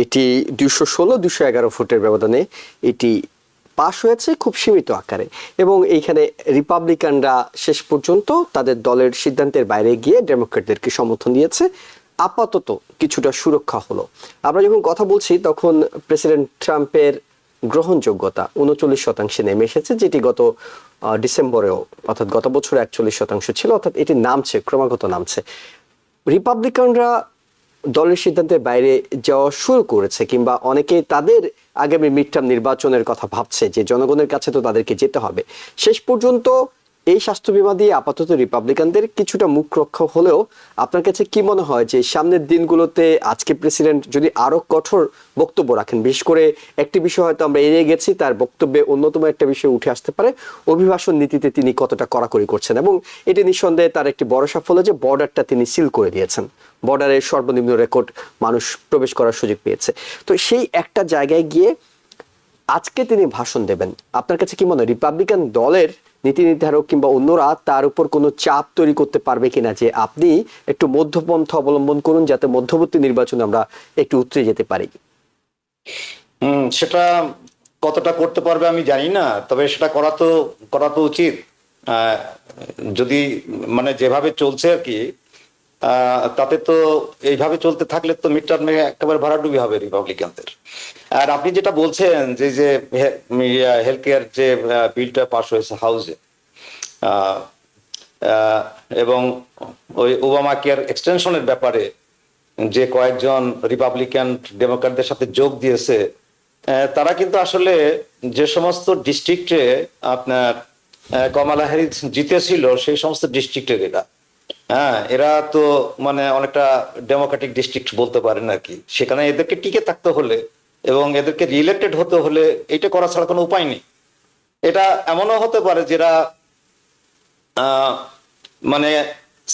এটি 216-211 ভোটের ব্যবধানে এটি পাশ হয়েছে খুব সীমিত আকারে, এবং এইখানে রিপাবলিকানরা শেষ পর্যন্ত তাদের দলের সিদ্ধান্তের বাইরে গিয়ে ডেমোক্রেটদেরকে সমর্থন দিয়েছে। আপাতত কিছুটা সুরক্ষা হলো। আমরা যখন কথা বলছি তখন প্রেসিডেন্ট ট্রাম্পের গ্রহণযোগ্যতা 39% নেমে এসেছে, যেটি গত ডিসেম্বরেও অর্থাৎ গত বছর 41% ছিল, অর্থাৎ এটি নামছে, ক্রমাগত নামছে। রিপাবলিকানরা দলের সিদ্ধান্তের বাইরে যাওয়া শুরু করেছে, কিংবা অনেকে তাদের আগামী মিডটার্ম নির্বাচনের কথা ভাবছে যে জনগণের কাছে তো তাদেরকে যেতে হবে। শেষ পর্যন্ত এই স্বাস্থ্য বীমা দিয়ে আপাতত রিপাবলিকানদের কিছুটা মুখ রক্ষা হলেও আপনার কাছে কি মনে হয় যে সামনের দিনগুলোতে আজকে প্রেসিডেন্ট যদি আরো কঠোর বক্তব্য রাখেন, বিশেষ করে একটি বিষয় হয়তো আমরা এড়িয়ে গেছি, তার বক্তব্যে অন্যতম একটা বিষয় উঠে আসতে পারে, অভিবাসন নীতিতে তিনি কতটা কড়াকড়ি করছেন, এবং এটি নিঃসন্দেহে তার একটি বড় সাফল্য যে বর্ডারটা তিনি সিল করে দিয়েছেন, বর্ডারের সর্বনিম্ন রেকর্ড মানুষ প্রবেশ করার সুযোগ পেয়েছে। তো সেই একটা জায়গায় গিয়ে আজকে তিনি ভাষণ দেবেন, আপনার কাছে কি মনে হয় রিপাবলিকান দলের নীতি নির্ধারক কিংবা অন্যরা তার উপর কোনো চাপ তৈরি করতে পারবে কিনা যে আপনি একটু মধ্যপন্থা অবলম্বন করুন, যাতে মধ্যবর্তী নির্বাচনে আমরা একটু উতরে যেতে পারি? সেটা কতটা করতে পারবে আমি জানি না, তবে সেটা করা তো উচিত। যদি মানে যেভাবে চলছে আর কি, তাতে তো এইভাবে চলতে থাকলে তো মিড টার্মে একেবারে ভরাডুবি হবে রিপাবলিকানদের। আর আপনি যেটা বলছেন যে হেলথ কেয়ার যে বিলটা পাস হয়েছে হাউসে, এবং ওই ওবামা কেয়ার এক্সটেনশনের ব্যাপারে যে কয়েকজন রিপাবলিকান ডেমোক্র্যাটদের সাথে যোগ দিয়েছে, তারা কিন্তু আসলে যে সমস্ত ডিস্ট্রিক্টে আপনার কমলা হ্যারিস জিতেছিল সেই সমস্ত ডিস্ট্রিক্টের এরা, হ্যাঁ, এরা তো মানে অনেকটা ডেমোক্রেটিক ডিস্ট্রিক্ট বলতে পারেন আর কি। সেখানে এদেরকে টিকে থাকতে হলে এবং এদেরকে রিইলেক্টেড হতে হলে এটা করা ছাড়া কোনো উপায় নেই। এটা এমনও হতে পারে যেটা মানে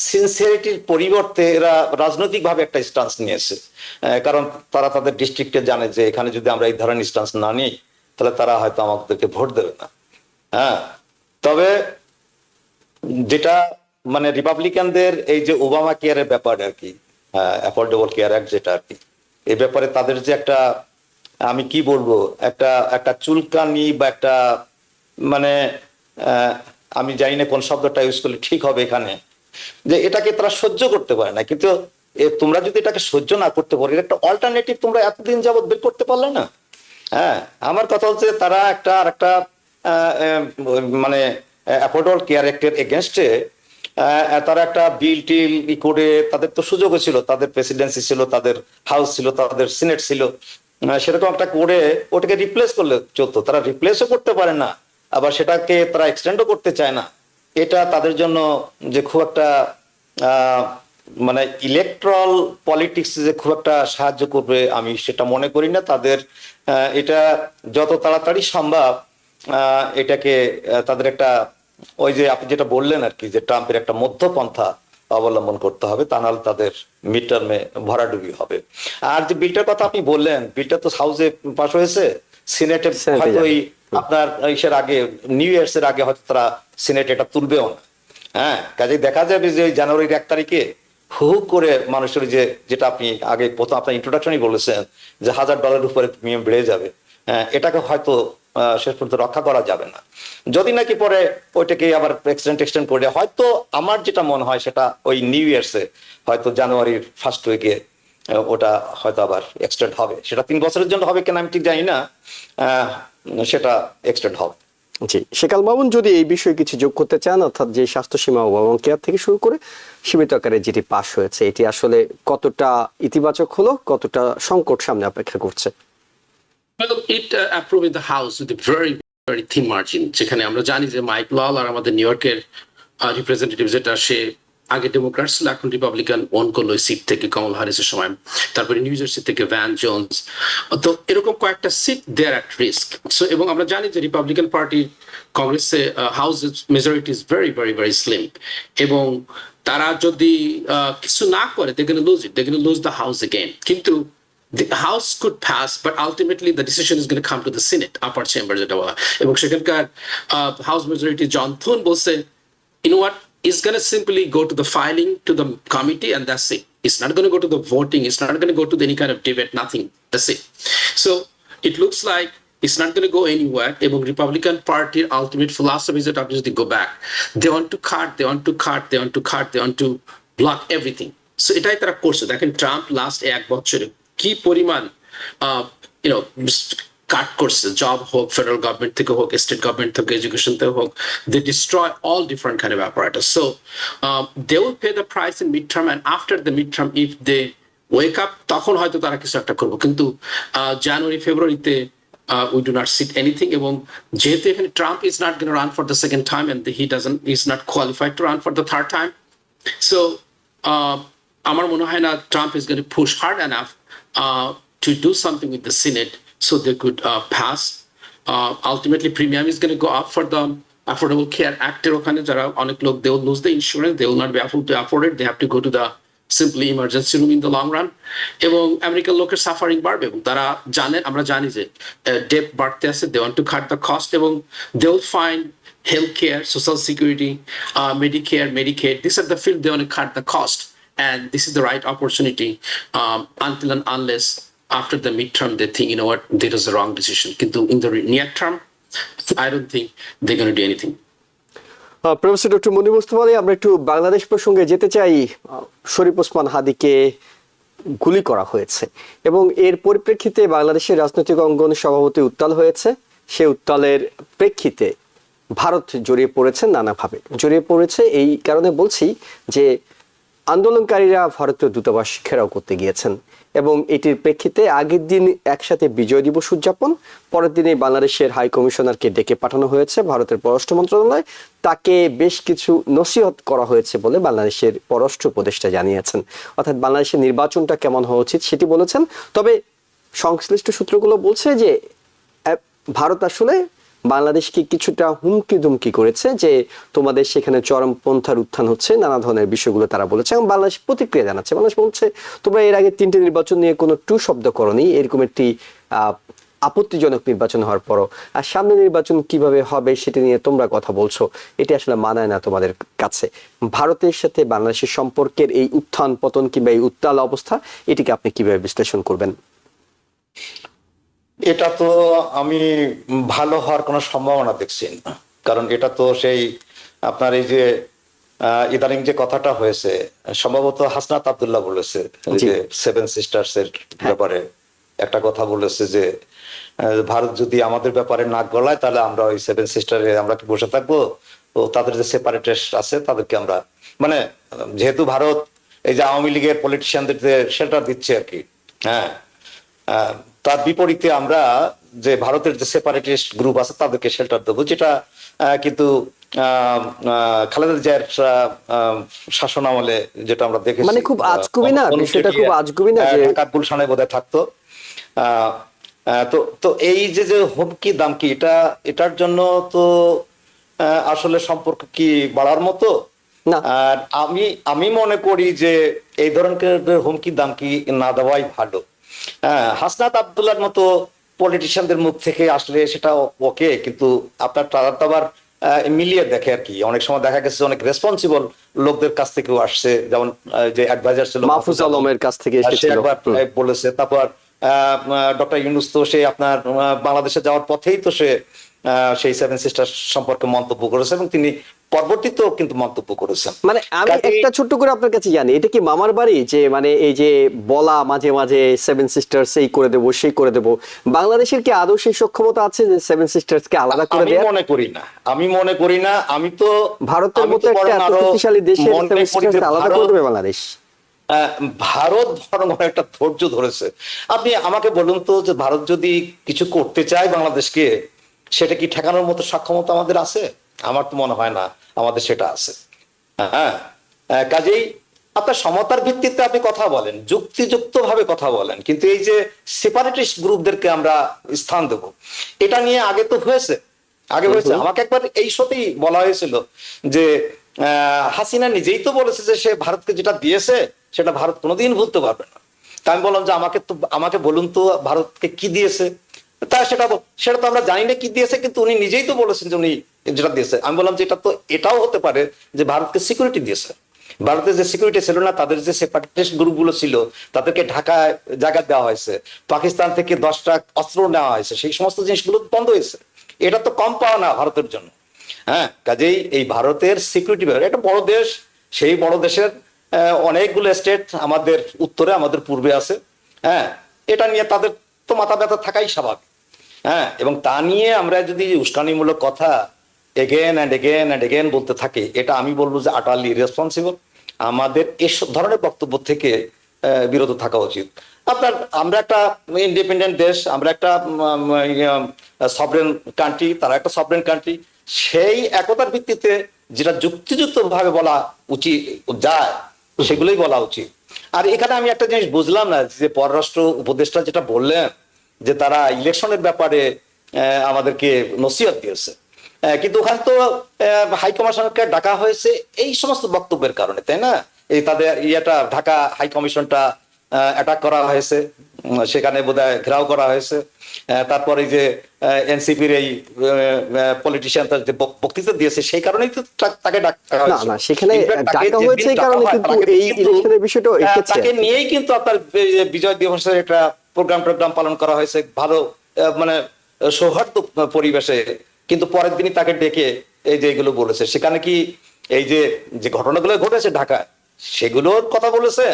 সিনসিয়ারিটির পরিবর্তে এরা রাজনৈতিকভাবে একটা স্টান্স নিয়েছে, কারণ তারা তাদের ডিস্ট্রিক্টে জানে যে এখানে যদি আমরা এই ধরনের স্টান্স না নিই তাহলে তারা হয়তো আমাদেরকে ভোট দেবে না। হ্যাঁ, তবে যেটা মানে রিপাবলিকানদের এই যে ওবামা কেয়ারের ব্যাপারে আর কি, অ্যাফোর্ডেবল কেয়ার অ্যাক্ট যেটা আর কি, এই ব্যাপারে তাদের যে একটা, আমি কি বলবো, একটা চুলকানি বা একটা মানে আমি জানি না কোন শব্দটা ইউজ করলে ঠিক হবে এখানে, যে এটাকে তারা সহ্য করতে পারে না। কিন্তু তোমরা যদি এটাকে সহ্য না করতে পারো, এর একটা অল্টারনেটিভ তোমরা এতদিন যাবত বের করতে পারলে না। হ্যাঁ, আমার কথা হচ্ছে তারা একটা মানে অ্যাফোর্ডেবল কেয়ার অ্যাক্টের এগেনস্টে তারা একটা বিল টিল করে, তাদের তো সুযোগও ছিল, তাদের প্রেসিডেন্সি ছিল, তাদের হাউস ছিল, তাদের সিনেট ছিল, সেরকম একটা করে ওটাকে রিপ্লেস করলে চলতো। তারা রিপ্লেসও করতে পারে না, আবার সেটাকে তারা এক্সটেন্ডও করতে চায় না। এটা তাদের জন্য যে খুব একটা মানে ইলেকট্রাল পলিটিক্স যে খুব একটা সাহায্য করবে আমি সেটা মনে করি না। তাদের এটা যত তাড়াতাড়ি সম্ভব এটাকে তাদের একটা, ওই যে আপনি যেটা বললেন আর কি, যে ট্রাম্পের একটা মধ্যপন্থা অবলম্বন করতে হবে, তা নাহলে তাদের মিড টার্মে ভরাডুবি হবে। আর যে বিলটার কথা আপনি বললেন, বিলটা তো হাউসে পাস হয়েছে, সিনেটে Senate-এ হয়তো যাবে। আপনার ইসের আগে, নিউ ইয়ার্স এর আগে হয়তো তারা সিনেট এটা তুলবেও না। হ্যাঁ, কাজে দেখা যাবে যে জানুয়ারির 1 তারিখে হু হু করে মানুষের যেটা আপনি আগে প্রথম আপনার ইন্ট্রোডাকশনই বলেছেন যে $1000 উপরে প্রিমিয়াম বেড়ে যাবে, হ্যাঁ, এটাকে হয়তো শেষ পর্যন্ত রক্ষা করা যাবে না। যদি নাকি পরে ওইটাকে আবার এক্সটেন্ড করে হয়তো, আমার যেটা মনে হয় সেটা ওই নিউ ইয়ার্সে হয়তো জানুয়ারির ফার্স্ট উইকে ওটা হয়তো আবার এক্সটেন্ড হবে। সেটা 3 বছরের জন্য হবে কিনা আমি ঠিক জানি না, সেটা এক্সটেন্ড হবে। জি, শেখাল মামুন, যদি এই বিষয়ে কিছু যোগ করতে চান, অর্থাৎ যে স্বাস্থ্য সীমা ওবামা কেয়ার থেকে শুরু করে সীমিত আকারে যেটি পাশ হয়েছে, এটি আসলে কতটা ইতিবাচক হলো, কতটা সংকট সামনে অপেক্ষা করছে? Well, it approved in the House with a very, very thin margin. যেখানে আমরা জানি যে মাইক লল আর আমাদের নিউ ইয়র্কের রিপ্রেজেন্টেটিভ, যেটা সে আগে ডেমোক্রাট ছিল, এখন রিপাবলিকান ওন করলো ওই সিট থেকে কমল হ্যারিসের সময়। তারপরে নিউ জার্সি থেকে ভ্যান জোন্স। তো এরকম কয়েকটা seat there at risk. So এবং আমরা জানি যে রিপাবলিকান পার্টি কংগ্রেসে house majority is very very very slim, এবং তারা যদি কিছু না করে they gonna lose it, they gonna lose the house again. কিন্তু the House could pass, but ultimately the decision is going to come to the Senate, upper chamber যেটা বলা। এবং সেখানকার House majority জন থুন বলছে, you know what, it's going to simply go to the filing to the committee and that's it. It's not going to go to the voting. It's not going to go to any kind of debate, nothing. That's it. So it looks like it's not going to go anywhere. এবং Republican Party ultimate philosophy is that আপনি যদি go back, they want to cut, they want to cut, they want to cut, they want to block everything. So এটাই তারা করছে। দেখেন Trump last 1 বছরে কি পরিমাণ কাট করছে, জব হোক, ফেডারেল গভর্নমেন্ট থেকে হোক, স্টেট গভর্নমেন্ট থেকে, এডুকেশন থেকে হোক, they destroy all different kind of apparatus. So they will pay the price in mid term, and after the mid term if they wake up, তখন হয়তো তারা কিছু একটা করবো। কিন্তু জানুয়ারি ফেব্রুয়ারিতে we do not see anything, এবং যেহেতু এখানে Trump is not going to run for the second time and he is not qualified to run for the third time, so আমার মনে হয় না Trump is going to push hard enough to do something with the Senate so they could pass. Ultimately, premium is going to go up for the Affordable Care Act. ওখানে যারা অনেক লোক, they will lose the insurance, they will not be able to afford it, they have to go to the simply emergency room in the long run. এবং আমেরিকার লোকের suffering বাড়বে, এবং তারা জানেন, আমরা জানি যে ডেপ বাড়তে আছে, they want to cut the cost, এবং they will find healthcare, social security, Medicare, Medicaid, these are the field they want to cut the cost. And this is the right opportunity, until and unless after the midterm they think, you know what, that was the wrong decision. Kintu in the near term, I don't think they're going to do anything. Professor doctor Monir Mostafa Ali, আমরা একটু বাংলাদেশ প্রসঙ্গে যেতে চাই। শরীফ ওসমান হাদিকে গুলি করা হয়েছে এবং এর পরিপ্রেক্ষিতে বাংলাদেশের রাজনৈতিক অঙ্গন স্বভাবতই উত্তাল হয়েছে। সে উত্তালের প্রেক্ষিতে ভারত জড়িয়ে পড়েছে, নানাভাবে জড়িয়ে পড়েছে। এই কারণে বলছি যে আন্দোলনকারীরা ভারতীয় দূতাবাস ঘেরাও করতে গিয়েছেন, এবং এটির প্রেক্ষিতে আগের দিন একসাথে বিজয় দিবস উদযাপন, পরের দিনে বাংলাদেশের হাই কমিশনারকে ডেকে পাঠানো হয়েছে ভারতের পররাষ্ট্র মন্ত্রণালয়, তাকে বেশ কিছু নসিহত করা হয়েছে বলে বাংলাদেশের পররাষ্ট্র উপদেষ্টা জানিয়েছেন। অর্থাৎ বাংলাদেশের নির্বাচনটা কেমন হওয়া উচিত সেটি বলেছেন। তবে সংশ্লিষ্ট সূত্রগুলো বলছে যে ভারত আসলে বাংলাদেশকে কিছুটা হুমকি দুমকি করেছে যে তোমাদের সেখানে চরমপন্থার উত্থান হচ্ছে, নানা ধরনের বিষয়গুলো তারা বলেছে, এবং বাংলাদেশ প্রতিক্রিয়া জানাচ্ছে। বাংলাদেশ বলছে তোমরা এর আগে 3টে নির্বাচন নিয়ে কোনো টু শব্দ করনি, এরকম একটি আপত্তিজনক নির্বাচন হওয়ার পরও আর সামনে নির্বাচন কিভাবে হবে সেটি নিয়ে তোমরা কথা বলছো, এটি আসলে মানায় না তোমাদের কাছে। ভারতের সাথে বাংলাদেশের সম্পর্কের এই উত্থান পতন কিংবা এই উত্তাল অবস্থা, এটিকে আপনি কিভাবে বিশ্লেষণ করবেন? এটা তো আমি ভালো হওয়ার কোনো সম্ভাবনা দেখছি না, কারণ এটা তো সেই আপনার এই যে ইদানিং যে কথাটা হয়েছে, সম্ভবত হাসনাত আব্দুল্লাহ বলেছে যে 7 সিস্টার্স এর ব্যাপারে একটা কথা বলেছে যে ভারত যদি আমাদের ব্যাপারে নাক গলায় তাহলে আমরা ওই 7 সিস্টারে আমরা কি বসে থাকবো, তো তাদের যে সেপারেটিস্ট আছে তাদেরকে আমরা, মানে যেহেতু ভারত এই যে আওয়ামী লীগের পলিটিশিয়ানদের শেল্টার দিচ্ছে আর কি, হ্যাঁ, তার বিপরীতে আমরা যে ভারতের যে সেপারেটিস্ট গ্রুপ আছে তাদেরকে শেল্টার দেবো, যেটা কিন্তু খালেদা জিয়ার শাসন আমলে যেটা আমরা দেখেছি, মানে খুব আজগুবি না বিষয়টা, খুব আজগুবি না যে ঢাকার গুলশানে বোধহয় থাকতো। তো এই যে হুমকি দামকি, এটার জন্য তো আসলে সম্পর্ক কি বাড়ার মতো না। আর আমি মনে করি যে এই ধরনের হুমকি দামকি না দেওয়াই ভালো। হাসনাত আব্দুল্লাহর মতো পলিটিশিয়ানদের মুখ থেকে আসলে সেটা ওকে, কিন্তু আপনার তারা তো আবার মিলিয়ে দেখে আর কি। অনেক সময় দেখা গেছে অনেক রেসপন্সিবল লোকদের কাছ থেকেও আসছে, যেমন যে অ্যাডভাইজার ছিল মাহফুজ আলমের কাছ থেকে সে এসেছিল। একবার বলেছে। তারপর ডক্টর ইউনূস তো সে আপনার বাংলাদেশে যাওয়ার পথেই তো সে সেই সেভেন সিস্টার সম্পর্কে মন্তব্য করেছে, এবং তিনি পরবর্তীতেও কিন্তু মন্তব্য করেছেন। মানে আমি কাজেই- একটা ছোট্ট করে আপনার কাছে জানি, এটা কি মামার বাড়ি যে মানে এই যে বলা মাঝে মাঝে সেভেন সিস্টার্স এই করে দেবো সেই করে দেবো, বাংলাদেশের কি আদৌ সেই সক্ষমতা আছে যে সেভেন সিস্টার্স কে আলাদা করে আমি দেয়া? মনে করি না, আমি মনে করি না। আমি তো ভারতের আমি মতো তো একটা বরং এত আরো শক্তিশালী দেশের মনে সেভেন করি যে সিস্টার্স আলাদা করে দেবে বাংলাদেশ? ভারত বরং একটা ধৈর্য ধরেছে। আপনি আমাকে বলুন তো, যে ভারত যদি কিছু করতে চায় বাংলাদেশকে, সেটা কি ঠেকানোর মতো সক্ষমতা আমাদের আছে? আমার তো মনে হয় না আমাদের সেটা আছে। হ্যাঁ, কাজেই আপনার সমতার ভিত্তিতে আপনি কথা বলেন, যুক্তিযুক্ত ভাবে কথা বলেন, কিন্তু এই যে সেপারেটিস্ট গ্রুপদেরকে আমরা স্থান দেব, এটা নিয়ে আগে তো হয়েছে, আগে হয়েছে। আমাকে একবার এই সত্যি বলা হয়েছিল যে হাসিনা নিজেই তো বলেছে যে সে ভারতকে যেটা দিয়েছে সেটা ভারত কোনোদিন ভুলতে পারবে না। তা আমি বললাম যে আমাকে বলুন তো ভারতকে কি দিয়েছে। তা সেটা তো আমরা জানি না কি দিয়েছে, কিন্তু উনি নিজেই তো বলেছেন যে উনি যেটা দিয়েছে। আমি বললাম যে এটাও হতে পারে যে ভারতকে সিকিউরিটি দিয়েছে। ভারতের যে সিকিউরিটি ছিল না, তাদের যে সেপারেটিস্ট গ্রুপগুলো ছিল তাদেরকে ঢাকায় জায়গা দেওয়া হয়েছে, পাকিস্তান থেকে 10টা অস্ত্র নেওয়া হয়েছে, সেই সমস্ত জিনিসগুলো বন্ধ হয়েছে। এটা তো কম পাওয়া না ভারতের জন্য। হ্যাঁ, কাজেই এই ভারতের সিকিউরিটি একটা বড় দেশ, সেই বড় দেশের অনেকগুলো স্টেট আমাদের উত্তরে আমাদের পূর্বে আছে। হ্যাঁ, এটা নিয়ে তাদের তো মাথা ব্যথা থাকাই স্বাভাবিক। হ্যাঁ, এবং তা নিয়ে আমরা যদি উস্কানিমূলক কথা again and again and again বলতে থাকি, এটা আমি বলবো যে আটারলি ইরেসপন্সিবল। আমাদের এসব ধরনের বক্তব্য থেকে বিরত থাকা উচিত। আমরা একটা ইন্ডিপেন্ডেন্ট দেশ, আমরা একটা সভরেন কান্ট্রি, তারা একটা সভরেন কান্ট্রি। সেই একতার ভিত্তিতে যেটা যুক্তিযুক্ত ভাবে বলা উচিত যায় সেগুলোই বলা উচিত। আর এখানে আমি একটা জিনিস বুঝলাম না, যে পররাষ্ট্র উপদেষ্টা যেটা বললেন যে তারা ইলেকশনের ব্যাপারে আমাদেরকে নসিহত দিয়েছে, কিন্তু ওখানে তো হাই কমিশনকে ডাকা হয়েছে এই সমস্ত বক্তব্যের কারণে, তাই না? এই তাদের ঢাকা হাই কমিশনটা অ্যাটাক করা হয়েছে, সেখানে বোধহয় ঘেরাও করা হয়েছে। তারপরে যে এনসিপির এই পলিটিশিয়ান তার যে বক্তৃতা দিয়েছে, সেই কারণেই তো তাকে ডাকা না হয়েছে। না, সেখানে Infact তাকে ডাকা হয়েছে যেদিন এই কারণে, ডাকা হয়, কিন্তু তাকে এই কিন্তু, ইলেকশনের বিষয়টা এসেছে। তাকে নিয়েই কিন্তু আপনার বিজয় দিবসের একটা প্রোগ্রাম পালন করা হয়েছে ভালো মানে সৌহার্দ্য পরিবেশে, কিন্তু পরের দিনই তাকে ডেকে এই যে এগুলো বলেছে। সেখানে কি এই যে যে ঘটনাগুলো ঘটেছে ঢাকায় সেগুলোর কথা বলেছে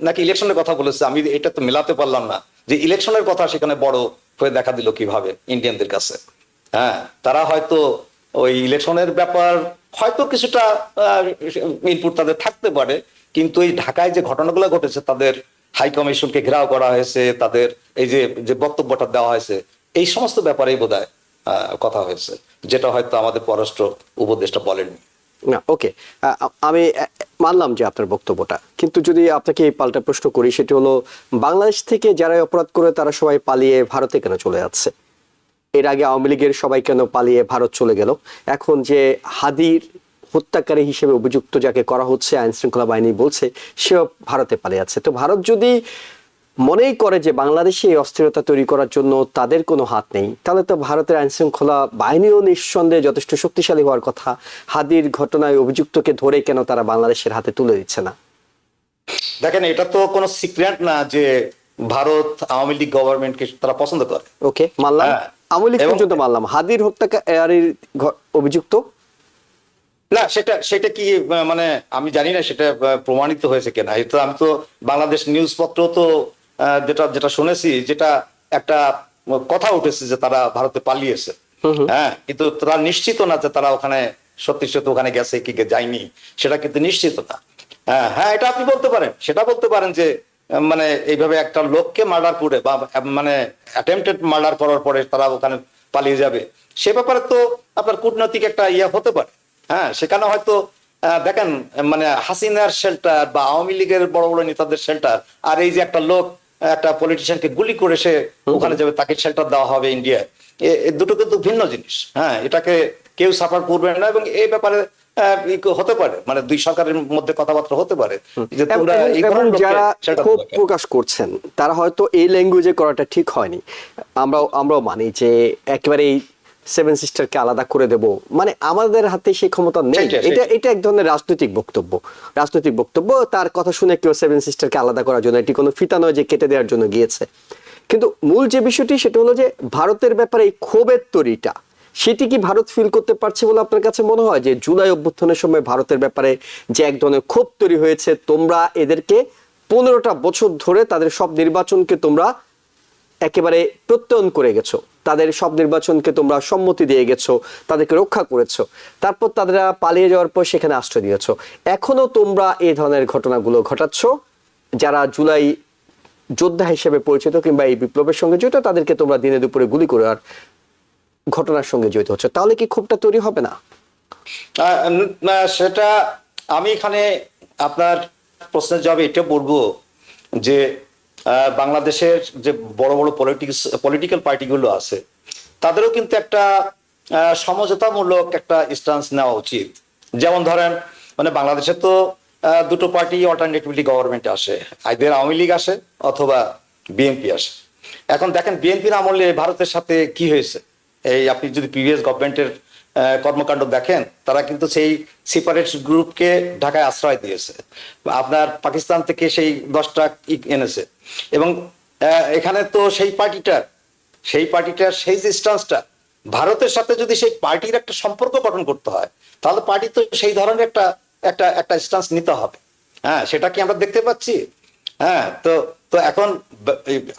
নাকি ইলেকশনের কথা বলেছে? আমি এটা তো মেলাতে পারলাম না, যে ইলেকশনের কথা সেখানে বড় হয়ে দেখা দিল কিভাবে ইন্ডিয়ানদের কাছে। হ্যাঁ, তারা হয়তো ওই ইলেকশনের ব্যাপার হয়তো কিছুটা ইনপুট তাদের থাকতে পারে, কিন্তু এই ঢাকায় যে ঘটনাগুলো ঘটেছে, তাদের হাই কমিশনকে ঘেরাও করা হয়েছে, তাদের এই যে বক্তব্যটা দেওয়া হয়েছে, এই সমস্ত ব্যাপারেই বোধহয় কথা হয়েছে, যেটা হয়তো আমাদের পররাষ্ট্র উপদেষ্টা বলেননি। না, ওকে, আমি মানলাম যে আপনার বক্তব্যটা, কিন্তু যদি আপনাকে এই পাল্টা প্রশ্ন করি, সেটি হলো বাংলাদেশ থেকে যারা অপরাধ করে তারা সবাই পালিয়ে ভারতে কেন চলে যাচ্ছে? এর আগে আওয়ামী লীগের সবাই কেন পালিয়ে ভারত চলে গেল? এখন যে হাদির হত্যাকারী হিসেবে অভিযুক্ত যাকে করা হচ্ছে, আইন শৃঙ্খলা বাহিনী বলছে সেও ভারতে পালিয়ে যাচ্ছে। তো ভারত যদি মনেই করে যে বাংলাদেশে এই অস্থিরতা তৈরি করার জন্য তাদের কোনো হাত নেই, তাহলে তো ভারতের আইন শৃঙ্খলা বাহিনীও নিঃসন্দেহে যথেষ্ট শক্তিশালী হওয়ার কথা। হাদির ঘটনায় অভিযুক্তকে ধরে কেন তারা বাংলাদেশের হাতে তুলে দিচ্ছে না? দেখেন, এটা তো কোনো সিক্রেট না যে ভারত আওয়ামী লীগ গভর্নমেন্টকে তারা পছন্দ করে। ওকে, মানলাম, হ্যাঁ, আওয়ামী লীগ এবং- পর্যন্ত মানলাম। হাদির হত্যাকারীর অভিযুক্ত না, সেটা কি মানে আমি জানি না সেটা প্রমাণিত হয়েছে কিনা। এটা আমি তো বাংলাদেশ নিউজ পত্র তো যেটা শুনেছি, যেটা একটা কথা উঠেছে যে তারা ভারতে পালিয়েছে। হ্যাঁ, কিন্তু তারা নিশ্চিত না যে তারা ওখানে সত্যি সত্যি ওখানে গেছে কি যায়নি, সেটা কিন্তু নিশ্চিত না। হ্যাঁ, এটা আপনি বলতে পারেন, সেটা বলতে পারেন যে মানে এইভাবে একটা লোককে মার্ডার করে বা মানে অ্যাটেম্পটেড মার্ডার করার পরে তারা ওখানে পালিয়ে যাবে, সে ব্যাপারে তো আপনার কূটনৈতিক একটা হতে পারে। হ্যাঁ, সেখানে হয়তো দেখেন মানে হাসিনার শেল্টার বা আওয়ামী লীগের বড় বড় নেতাদের শেল্টার, আর এই যে একটা লোক একটা পলিটিশিয়ানকে গুলি করে সে ওখানে যাবে, তাকে শেল্টার দেওয়া হবে ইন্ডিয়ায়, দুটো কিন্তু ভিন্ন জিনিস। হ্যাঁ, এটাকে কেউ সাপোর্ট করবে না, এবং এই ব্যাপারে হতে পারে, মানে দুই সরকারের মধ্যে কথাবার্তা হতে পারে যে তোমরা এবং- এই এবং ধরনের লোককে যারা সেটা ক্ষোভ করবে। প্রকাশ করছেন তারা হয়তো এই ল্যাঙ্গুয়েজে করাটা ঠিক হয়নি। আমরাও মানি যে একেবারে এই সেভেন সিস্টারকে আলাদা করে দেব, মানে আমাদের হাতে সেই ক্ষমতা নেই। সেটাই, এটা সেটাই। এটা এক ধরনের রাজনৈতিক বক্তব্য। তার কথা শুনে কেউ সেভেন সিস্টারকে আলাদা করার জন্য, এটি কোনো ফিতা নয় যে কেটে দেওয়ার জন্য গিয়েছে। কিন্তু মূল যে বিষয়টি সেটা হলো যে ভারতের ব্যাপারে এই ক্ষোভের তরিটা, সেটি কি ভারত ফিল করতে পারছে বলে আপনার কাছে মনে হয়? যে জুলাই অভ্যুত্থানের সময় ভারতের ব্যাপারে যে এক ধরনের ক্ষোভ তৈরি হয়েছে, তোমরা এদেরকে 15টা বছর ধরে তাদের সব নির্বাচনকে তোমরা একেবারে প্রত্যয়ন করে গেছো, তাদের সব নির্বাচনকে তোমরা সম্মতি দিয়ে গেছো, তাদেরকে রক্ষা করেছো, তারপর তারা পালিয়ে যাওয়ার পর সেখানে আশ্রয় দিয়েছো, এখনো তোমরা এই ধরনের ঘটনাগুলো ঘটাচ্ছ। যারা জুলাই যোদ্ধা হিসেবে পরিচিত কিংবা এই বিপ্লবের সঙ্গে জড়িত, তাদেরকে তোমরা দিনে দুপুরে গুলি করে আর ঘটনার সঙ্গে জড়িত হচ্ছে, তাহলে কি ক্ষোভটা তৈরি হবে না? সেটা আমি এখানে আপনার প্রশ্নের জবাবে এটা বলবো যে বাংলাদেশের যে বড় বড় পলিটিক্যাল পার্টিগুলো আছে তাদেরও কিন্তু একটা সমঝোতামূলক একটা স্ট্যান্স নেওয়া উচিত। যেমন ধরেন, মানে বাংলাদেশে তো দুটো পার্টি অল্টারনেটিভলি গভর্নমেন্টে আসে, আইদের আওয়ামী লীগ আসে অথবা বিএনপি আসে। এখন দেখেন বিএনপির আমলে ভারতের সাথে কি হয়েছে, এই আপনি যদি প্রিভিয়াস গভর্নমেন্টের কর্মকাণ্ড দেখেন, তারা কিন্তু সেই সেপারেট গ্রুপকে ঢাকায় আশ্রয় দিয়েছে, আপনার পাকিস্তান থেকে সেই 10টা এনেছে। এবং এখানে তো সেই পার্টিটার সেই যে স্ট্যান্সটা, ভারতের সাথে যদি সেই পার্টির একটা সম্পর্ক গঠন করতে হয়, তাহলে পার্টি তো সেই ধরনের একটা একটা একটা স্ট্যান্স নিতে হবে। হ্যাঁ, সেটা কি আমরা দেখতে পাচ্ছি? হ্যাঁ, তো তো এখন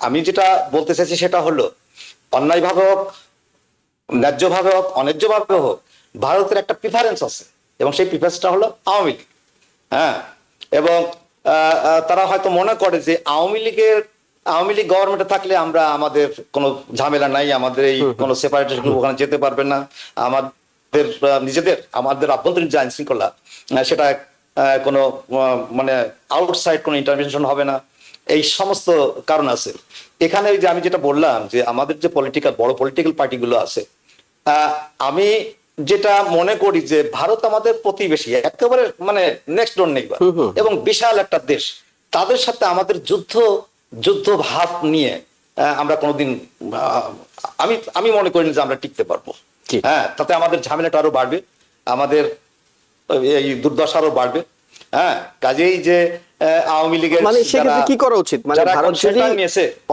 আমি যেটা বলতে চাইছি সেটা হলো, অন্যায়ভাবে হোক, ন্যায্যভাবে হোক, অন্যায্যভাবে হোক, ভারতের একটা প্রিফারেন্স আছে এবং সেই প্রিফারেন্সটা হলো আওয়ামী লীগ। হ্যাঁ, এবং তারা হয়তো মনে করে যে আওয়ামী লীগ গভর্নমেন্টে থাকলে আমাদের কোনো ঝামেলা নাই, আমাদের এই কোনো সেপারেটিস্ট গ্রুপ ওখানে যেতে পারবে না, আমাদের আমাদের আভ্যন্তরীণ যে আইন শৃঙ্খলা সেটা কোনো মানে আউটসাইড কোনো ইন্টারভেনশন হবে না। এই সমস্ত কারণ আছে এখানে। যে আমি যেটা বললাম যে আমাদের যে বড় পলিটিক্যাল পার্টিগুলো আছে, আমি যেটা মনে করি যে ভারত আমাদের প্রতিবেশী, একেবারে মানে নেক্সট ডোর নেইবার, এবং বিশাল একটা দেশ। তাদের সাথে আমাদের যুদ্ধ ভাব নিয়ে আমরা কোনোদিন আমি মনে করি না যে আমরা টিকতে পারবো। হ্যাঁ, তাতে আমাদের ঝামেলাটা আরো বাড়বে, আমাদের এই দুর্দশা আরো বাড়বে। হ্যাঁ, কাজেই যে আওয়ামী লীগের মানে সেক্ষেত্রে কি করা উচিত? মানে ভারত যদি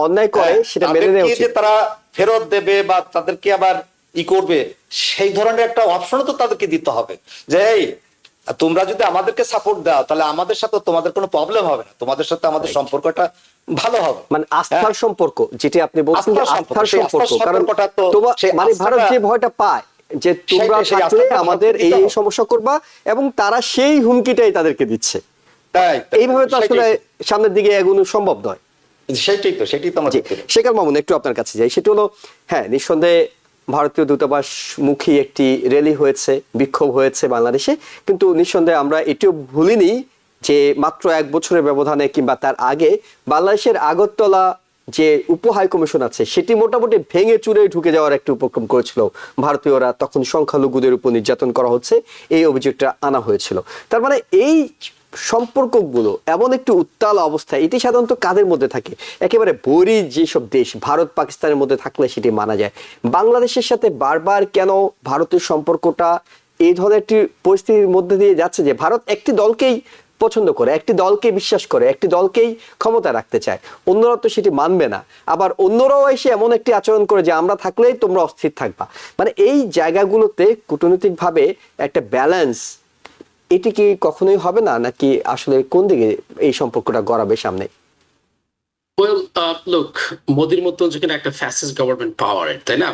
অন্যায় করে সেটা মেনে নেওয়া উচিত, যে তারা ফেরত দেবে বা তাদেরকে আবার করবে, সেই ধরনের একটা অপশনও তো তাদেরকে দিতে হবে যে এই তোমরা যদি আমাদেরকে সাপোর্ট দাও তাহলে আমাদের সাথে তোমাদের কোনো প্রবলেম হবে না, তোমাদের সাথে আমাদের সম্পর্কটা ভালো হবে। মানে আস্থার সম্পর্ক, যেটি আপনি বলছেন যে আস্থার সম্পর্ক। কারণ সেই মানে ভারত যে ভয়টা পায় যে তোমরা থাকলে আমাদের এই সমস্যা করবা, এবং তারা সেই হুমকিটাই তাদেরকে দিচ্ছে, তাই এইভাবে তো আসলে সামনের দিকে এগোনো সম্ভব নয়। সেটাই তো আমরা শেখার মামুন, একটু আপনার কাছে যাই। সেটা হলো, হ্যাঁ, নিঃসন্দেহে ভারতীয় দূতাবাস মুখী একটি র্যালি হয়েছে, বিক্ষোভ হয়েছে বাংলাদেশে, কিন্তু নিঃসন্দেহে আমরা এটিও ভুলিনি যে মাত্র 1 বছরের ব্যবধানে কিংবা তার আগে বাংলাদেশের আগরতলা যে উপ হাই কমিশন আছে সেটি মোটামুটি ভেঙে চুরে ঢুকে যাওয়ার একটা উপক্রম করেছিল ভারতীয়রা। তখন সংখ্যালঘুদের উপর নির্যাতন করা হচ্ছে, এই অভিযোগটা আনা হয়েছিল। তার মানে এই সম্পর্কগুলো এমন একটি উত্তাল অবস্থা, এটি সাধারণত কাদের মধ্যে থাকে? একেবারে বৈরী যেসব দেশ, ভারত পাকিস্তানের মধ্যে থাকলে সেটি মানা যায়। বাংলাদেশের সাথে বারবার কেন ভারতের সম্পর্কটা এই ধরনের একটি পরিস্থিতির মধ্যে দিয়ে যাচ্ছে যে ভারত একটি দলকেই পছন্দ করে, একটি দলকে বিশ্বাস করে, একটি দলকেই ক্ষমতা রাখতে চায়, অন্যরা তো সেটি মানবে না, আবার অন্যরাও এসে এমন একটি আচরণ করে যে আমরা থাকলেই তোমরা অস্থির থাকবা। মানে এই জায়গাগুলোতে কূটনৈতিকভাবে একটা ব্যালেন্স, এটি কি কখনোই হবে না, নাকি আসলে কোন দিকে এই সম্পর্কটা গড়াবে সামনে? ওয়েল লুক, মোদির মতো যেখানে একটা ফ্যাসিস্ট গভর্নমেন্ট পাওয়ারে, তাই না,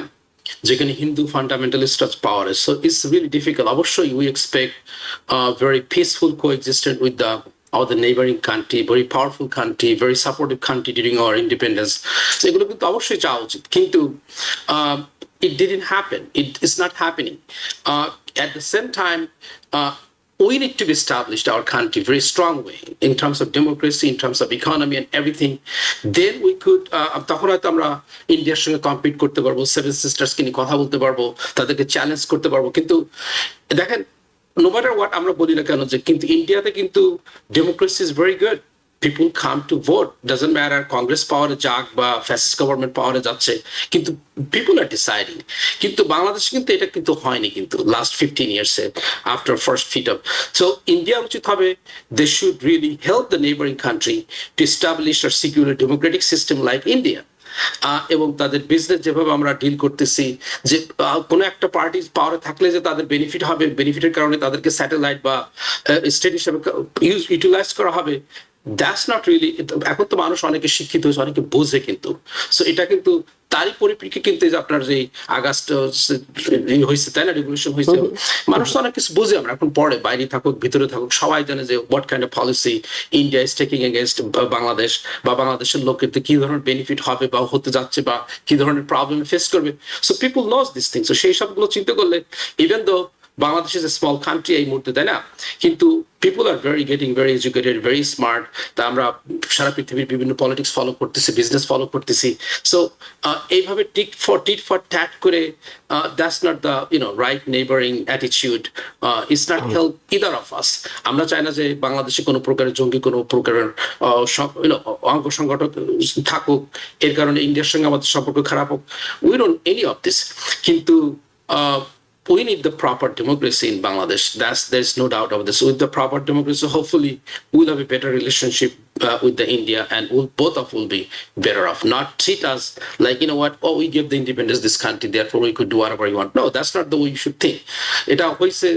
যেখানে হিন্দু ফান্ডামেন্টালিস্ট পাওয়ারে, সো ইটস রিয়েলি ডিফিকাল্ট। অবশ্যই we expect very peaceful coexistence with the neighboring country, very powerful country, very supportive country during our independence. So এগুলো কিন্তু অবশ্যই চাওয়া উচিত, কিন্তু it didn't happen. It is not happening. At the same time, we need to be established our country very strong way in terms of democracy, in terms of economy and everything. Then we could তখন হয়তো আমরা ইন্ডিয়ার সঙ্গে compete করতে পারবো, seven sisters কে নিয়ে কথা বলতে পারবো, তাদেরকে চ্যালেঞ্জ করতে পারবো। কিন্তু দেখেন, নো ম্যাটার হোয়াট আমরা বলি না কেন যে কিন্তু ইন্ডিয়াতে কিন্তু democracy is very good. People come to vote. Doesn't matter Congress power যাক বা ফ্যাসিস্ট গভর্নমেন্ট পাওয়ারে যাচ্ছে, কিন্তু people are deciding. কিন্তু বাংলাদেশে কিন্তু এটা কিন্তু হয়নি কিন্তু last 15 years after first freedom. So India উচিত হবে they should really help the neighboring country to establish a secure democratic system like India. এবং তাদের বিজনেস যেভাবে আমরা ডিল করতেছি, যে কোনো একটা পার্টি পাওয়ারে থাকলে যে তাদের বেনিফিট হবে, বেনিফিটের কারণে তাদেরকে স্যাটেলাইট বা স্টেট হিসেবে ইউটিলাইজ করা হবে, দ্যাটস নট রিয়েলি। এখন তো মানুষ অনেকে শিক্ষিত হয়েছে, অনেকে বোঝে কিন্তু। সো এটা কিন্তু তারই পরিপ্রেক্ষিতে কিন্তু যে আপনার যে আগস্ট হয়েছে, তাই না, রেভলিউশন হয়েছে, মানুষ তো অনেক কিছু বুঝে। আমরা এখন পড়ে, বাইরে থাকুক ভিতরে থাকুক, সবাই জানে যে what kind of policy India is taking against Bangladesh, বা বাংলাদেশের লোকের কি ধরনের বেনিফিট হবে বা হতে যাচ্ছে, বা কি ধরনের প্রবলেম ফেস করবে। So people knows this things. So সেই সবগুলো চিন্তা করলে, even though Bangladesh is a small country এই মুহূর্তে, তাই না, কিন্তু people are getting very educated, very smart. তা আমরা সারা পৃথিবীর বিভিন্ন পলিটিক্স ফলো করতেছি, বিজনেস ফলো করতেছি। সো এইভাবে টিট ফর ট্যাট করে, that's not the right neighbouring attitude. It's not help either of us. আমরা চাই না যে বাংলাদেশে কোনো প্রকারের জঙ্গি, কোনো প্রকারের অঙ্গ সংগঠন থাকুক, এর কারণে ইন্ডিয়ার সঙ্গে আমাদের সম্পর্ক খারাপ হোক। We don't any of this. কিন্তু we need the proper democracy in Bangladesh. There's no doubt about this. With the proper democracy, hopefully we'll have a better relationship with the India, and both of will be better off. Not treat us like, we give the independence this country, therefore we could do whatever we want. No, that's not the way you should think. এটা হইছে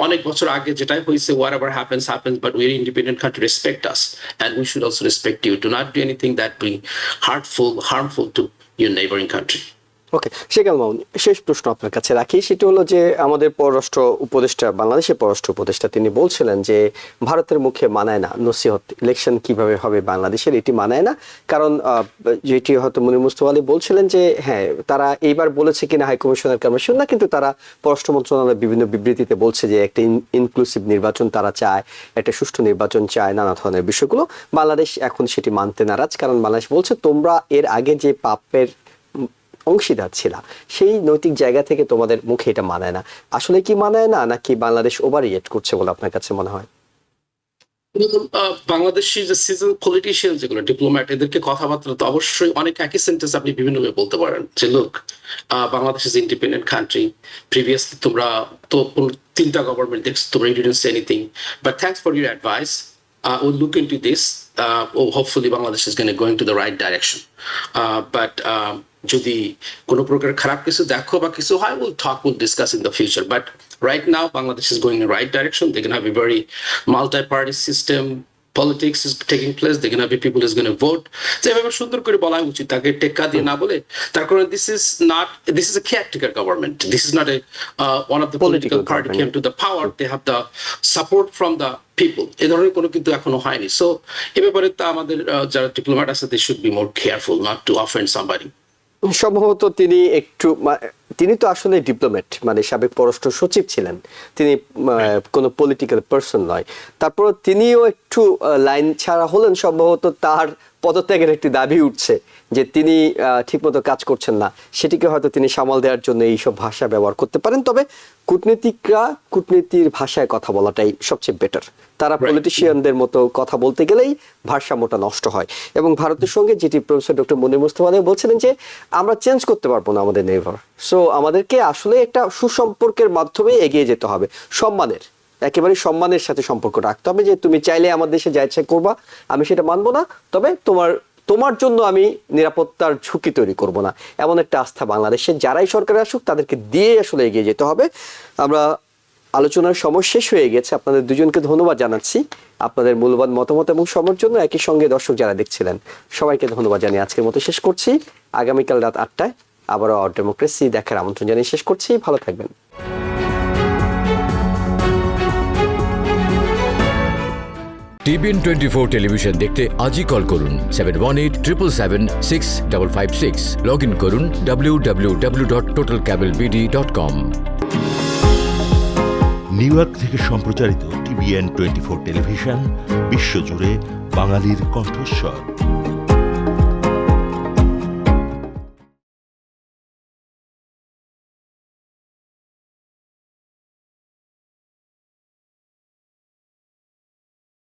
অনেক বছর আগে, যেটাই হইছে, whatever happens, but we're an independent country. Respect us, and we should also respect you. Do not do anything that be harmful to your neighboring country. ওকে, শেখাল মামুন, শেষ প্রশ্ন আপনার কাছে রাখি। সেটা হলো যে আমাদের পররাষ্ট্র উপদেষ্টা, বাংলাদেশের পররাষ্ট্র উপদেষ্টা, তিনি বলছিলেন যে ভারতের মুখে মানায় না নসিহত, ইলেকশন কিভাবে হবে বাংলাদেশের, এটি মানায় না। কারণ যেটি হয়তো মুনীর মুস্তফা আলী বলছিলেন যে হ্যাঁ, তারা এইবার বলেছে কিনা হাই কমিশনার কমিশন না, কিন্তু তারা পররাষ্ট্র মন্ত্রণালয়ের বিভিন্ন বিবৃতিতে বলছে যে একটা ইনক্লুসিভ নির্বাচন তারা চায়, একটা সুষ্ঠু নির্বাচন চায়, নানা ধরনের বিষয়গুলো। বাংলাদেশ এখন সেটি মানতে নারাজ, কারণ বাংলাদেশ বলছে তোমরা এর আগে যে পাপের অংশীদার ছিল, সেই নৈতিক জায়গা থেকে তোমাদের মুখে এটা মানায় না। আসলে কি মানায় না, নাকি বাংলাদেশ ওভার রিয়েক্ট করছে বলে আপনার কাছে মনে হয়? বাংলাদেশি যে সিজন পলিটিশিয়ান, যেগুলো ডিপ্লোম্যাট, এদেরকে কথাবার্তা তো অবশ্যই অনেক একই সেন্টেন্স আপনি বিভিন্নভাবে বলতে পারেন যে look, Bangladesh is independent country. Previously তোমরা তো তিনটা গভর্নমেন্ট দেখছো, তোমরা you didn't say anything, but thanks for your advice. We'll look into this. Hopefully Bangladesh is going to go into the right direction. But যদি কোনো প্রকার খারাপ কিছু দেখো বা কিছু হয়, we'll discuss in the future. But right now Bangladesh is going in the right direction. They're going to have a very multi-party system. Politics is taking place. They're going to be people who's going to vote. So এভাবে সুন্দর করে বলা উচিত, তাকে টেক্কা দিয়ে না বলে। তার কারণে this is a caretaker government. This is not a one of the political party came to the power. They have the support from the people. এই ধরনের কোনো কিন্তু এখনো হয়নি। সো এ ব্যাপারে তা আমাদের যারা ডিপ্লোম্যাট আছে, they should be more careful not to offend somebody. সম্ভবত তিনি তো আসলে ডিপ্লোম্যাট, মানে সাবেক পররাষ্ট্র সচিব ছিলেন, তিনি কোনো পলিটিক্যাল পার্সন নয়। তারপর তিনিও একটু লাইন ছাড়া হলেন। সম্ভবত তার পদত্যাগের একটি দাবি উঠছে যে তিনি ঠিকমতো কাজ করছেন না, সেটিকে হয়তো তিনি সামাল দেওয়ার জন্য এইসব ভাষা ব্যবহার করতে পারেন। তবে কূটনীতিকরা কূটনীতির ভাষায় কথা বলাটাই সবচেয়ে বেটার। তারা পলিটিশিয়ানদের মতো কথা বলতে গেলেই ভারসাম্যটা নষ্ট হয়। এবং ভারতের সঙ্গে যেটি প্রফেসর ডক্টর মুনীর মুস্তফা আলী বলছিলেন যে আমরা চেঞ্জ করতে পারবো না আমাদের নেইবার, সো আমাদেরকে আসলে একটা সুসম্পর্কের মাধ্যমে এগিয়ে যেতে হবে, সম্মানের, একেবারে সম্মানের সাথে সম্পর্ক রাখতে হবে। যে তুমি চাইলে আমার দেশে যা ইচ্ছা করবা, আমি সেটা মানবো না, তবে তোমার জন্য আমি নিরাপত্তার ঝুঁকি তৈরি করব না, এমন একটা আস্থা বাংলাদেশে যারাই সরকারে আসুক তাদেরকে দিয়ে আসলে এগিয়ে যেতে হবে। আমরা আলোচনার সময় শেষ হয়ে গেছে। আপনাদের দুজনকে ধন্যবাদ জানাচ্ছি আপনাদের মূল্যবান মতামত এবং সময়ের জন্য। একই সঙ্গে দর্শক যারা দেখছিলেন সবাইকে ধন্যবাদ জানিয়ে আজকের মতো শেষ করছি। আগামীকাল রাত 8টায় আবারও আওয়ার ডেমোক্রেসি দেখার আমন্ত্রণ জানিয়ে শেষ করছি। ভালো থাকবেন। TBN 24 টেলিভিশন দেখতে আজই কল করুন 7187776556। লগ ইন করুন www.totalcablebd.com। নিউ ইয়র্ক থেকে সম্প্রচারিত TBN 24 টেলিভিশন বিশ্বজুড়ে বাঙালির কণ্ঠস্বর।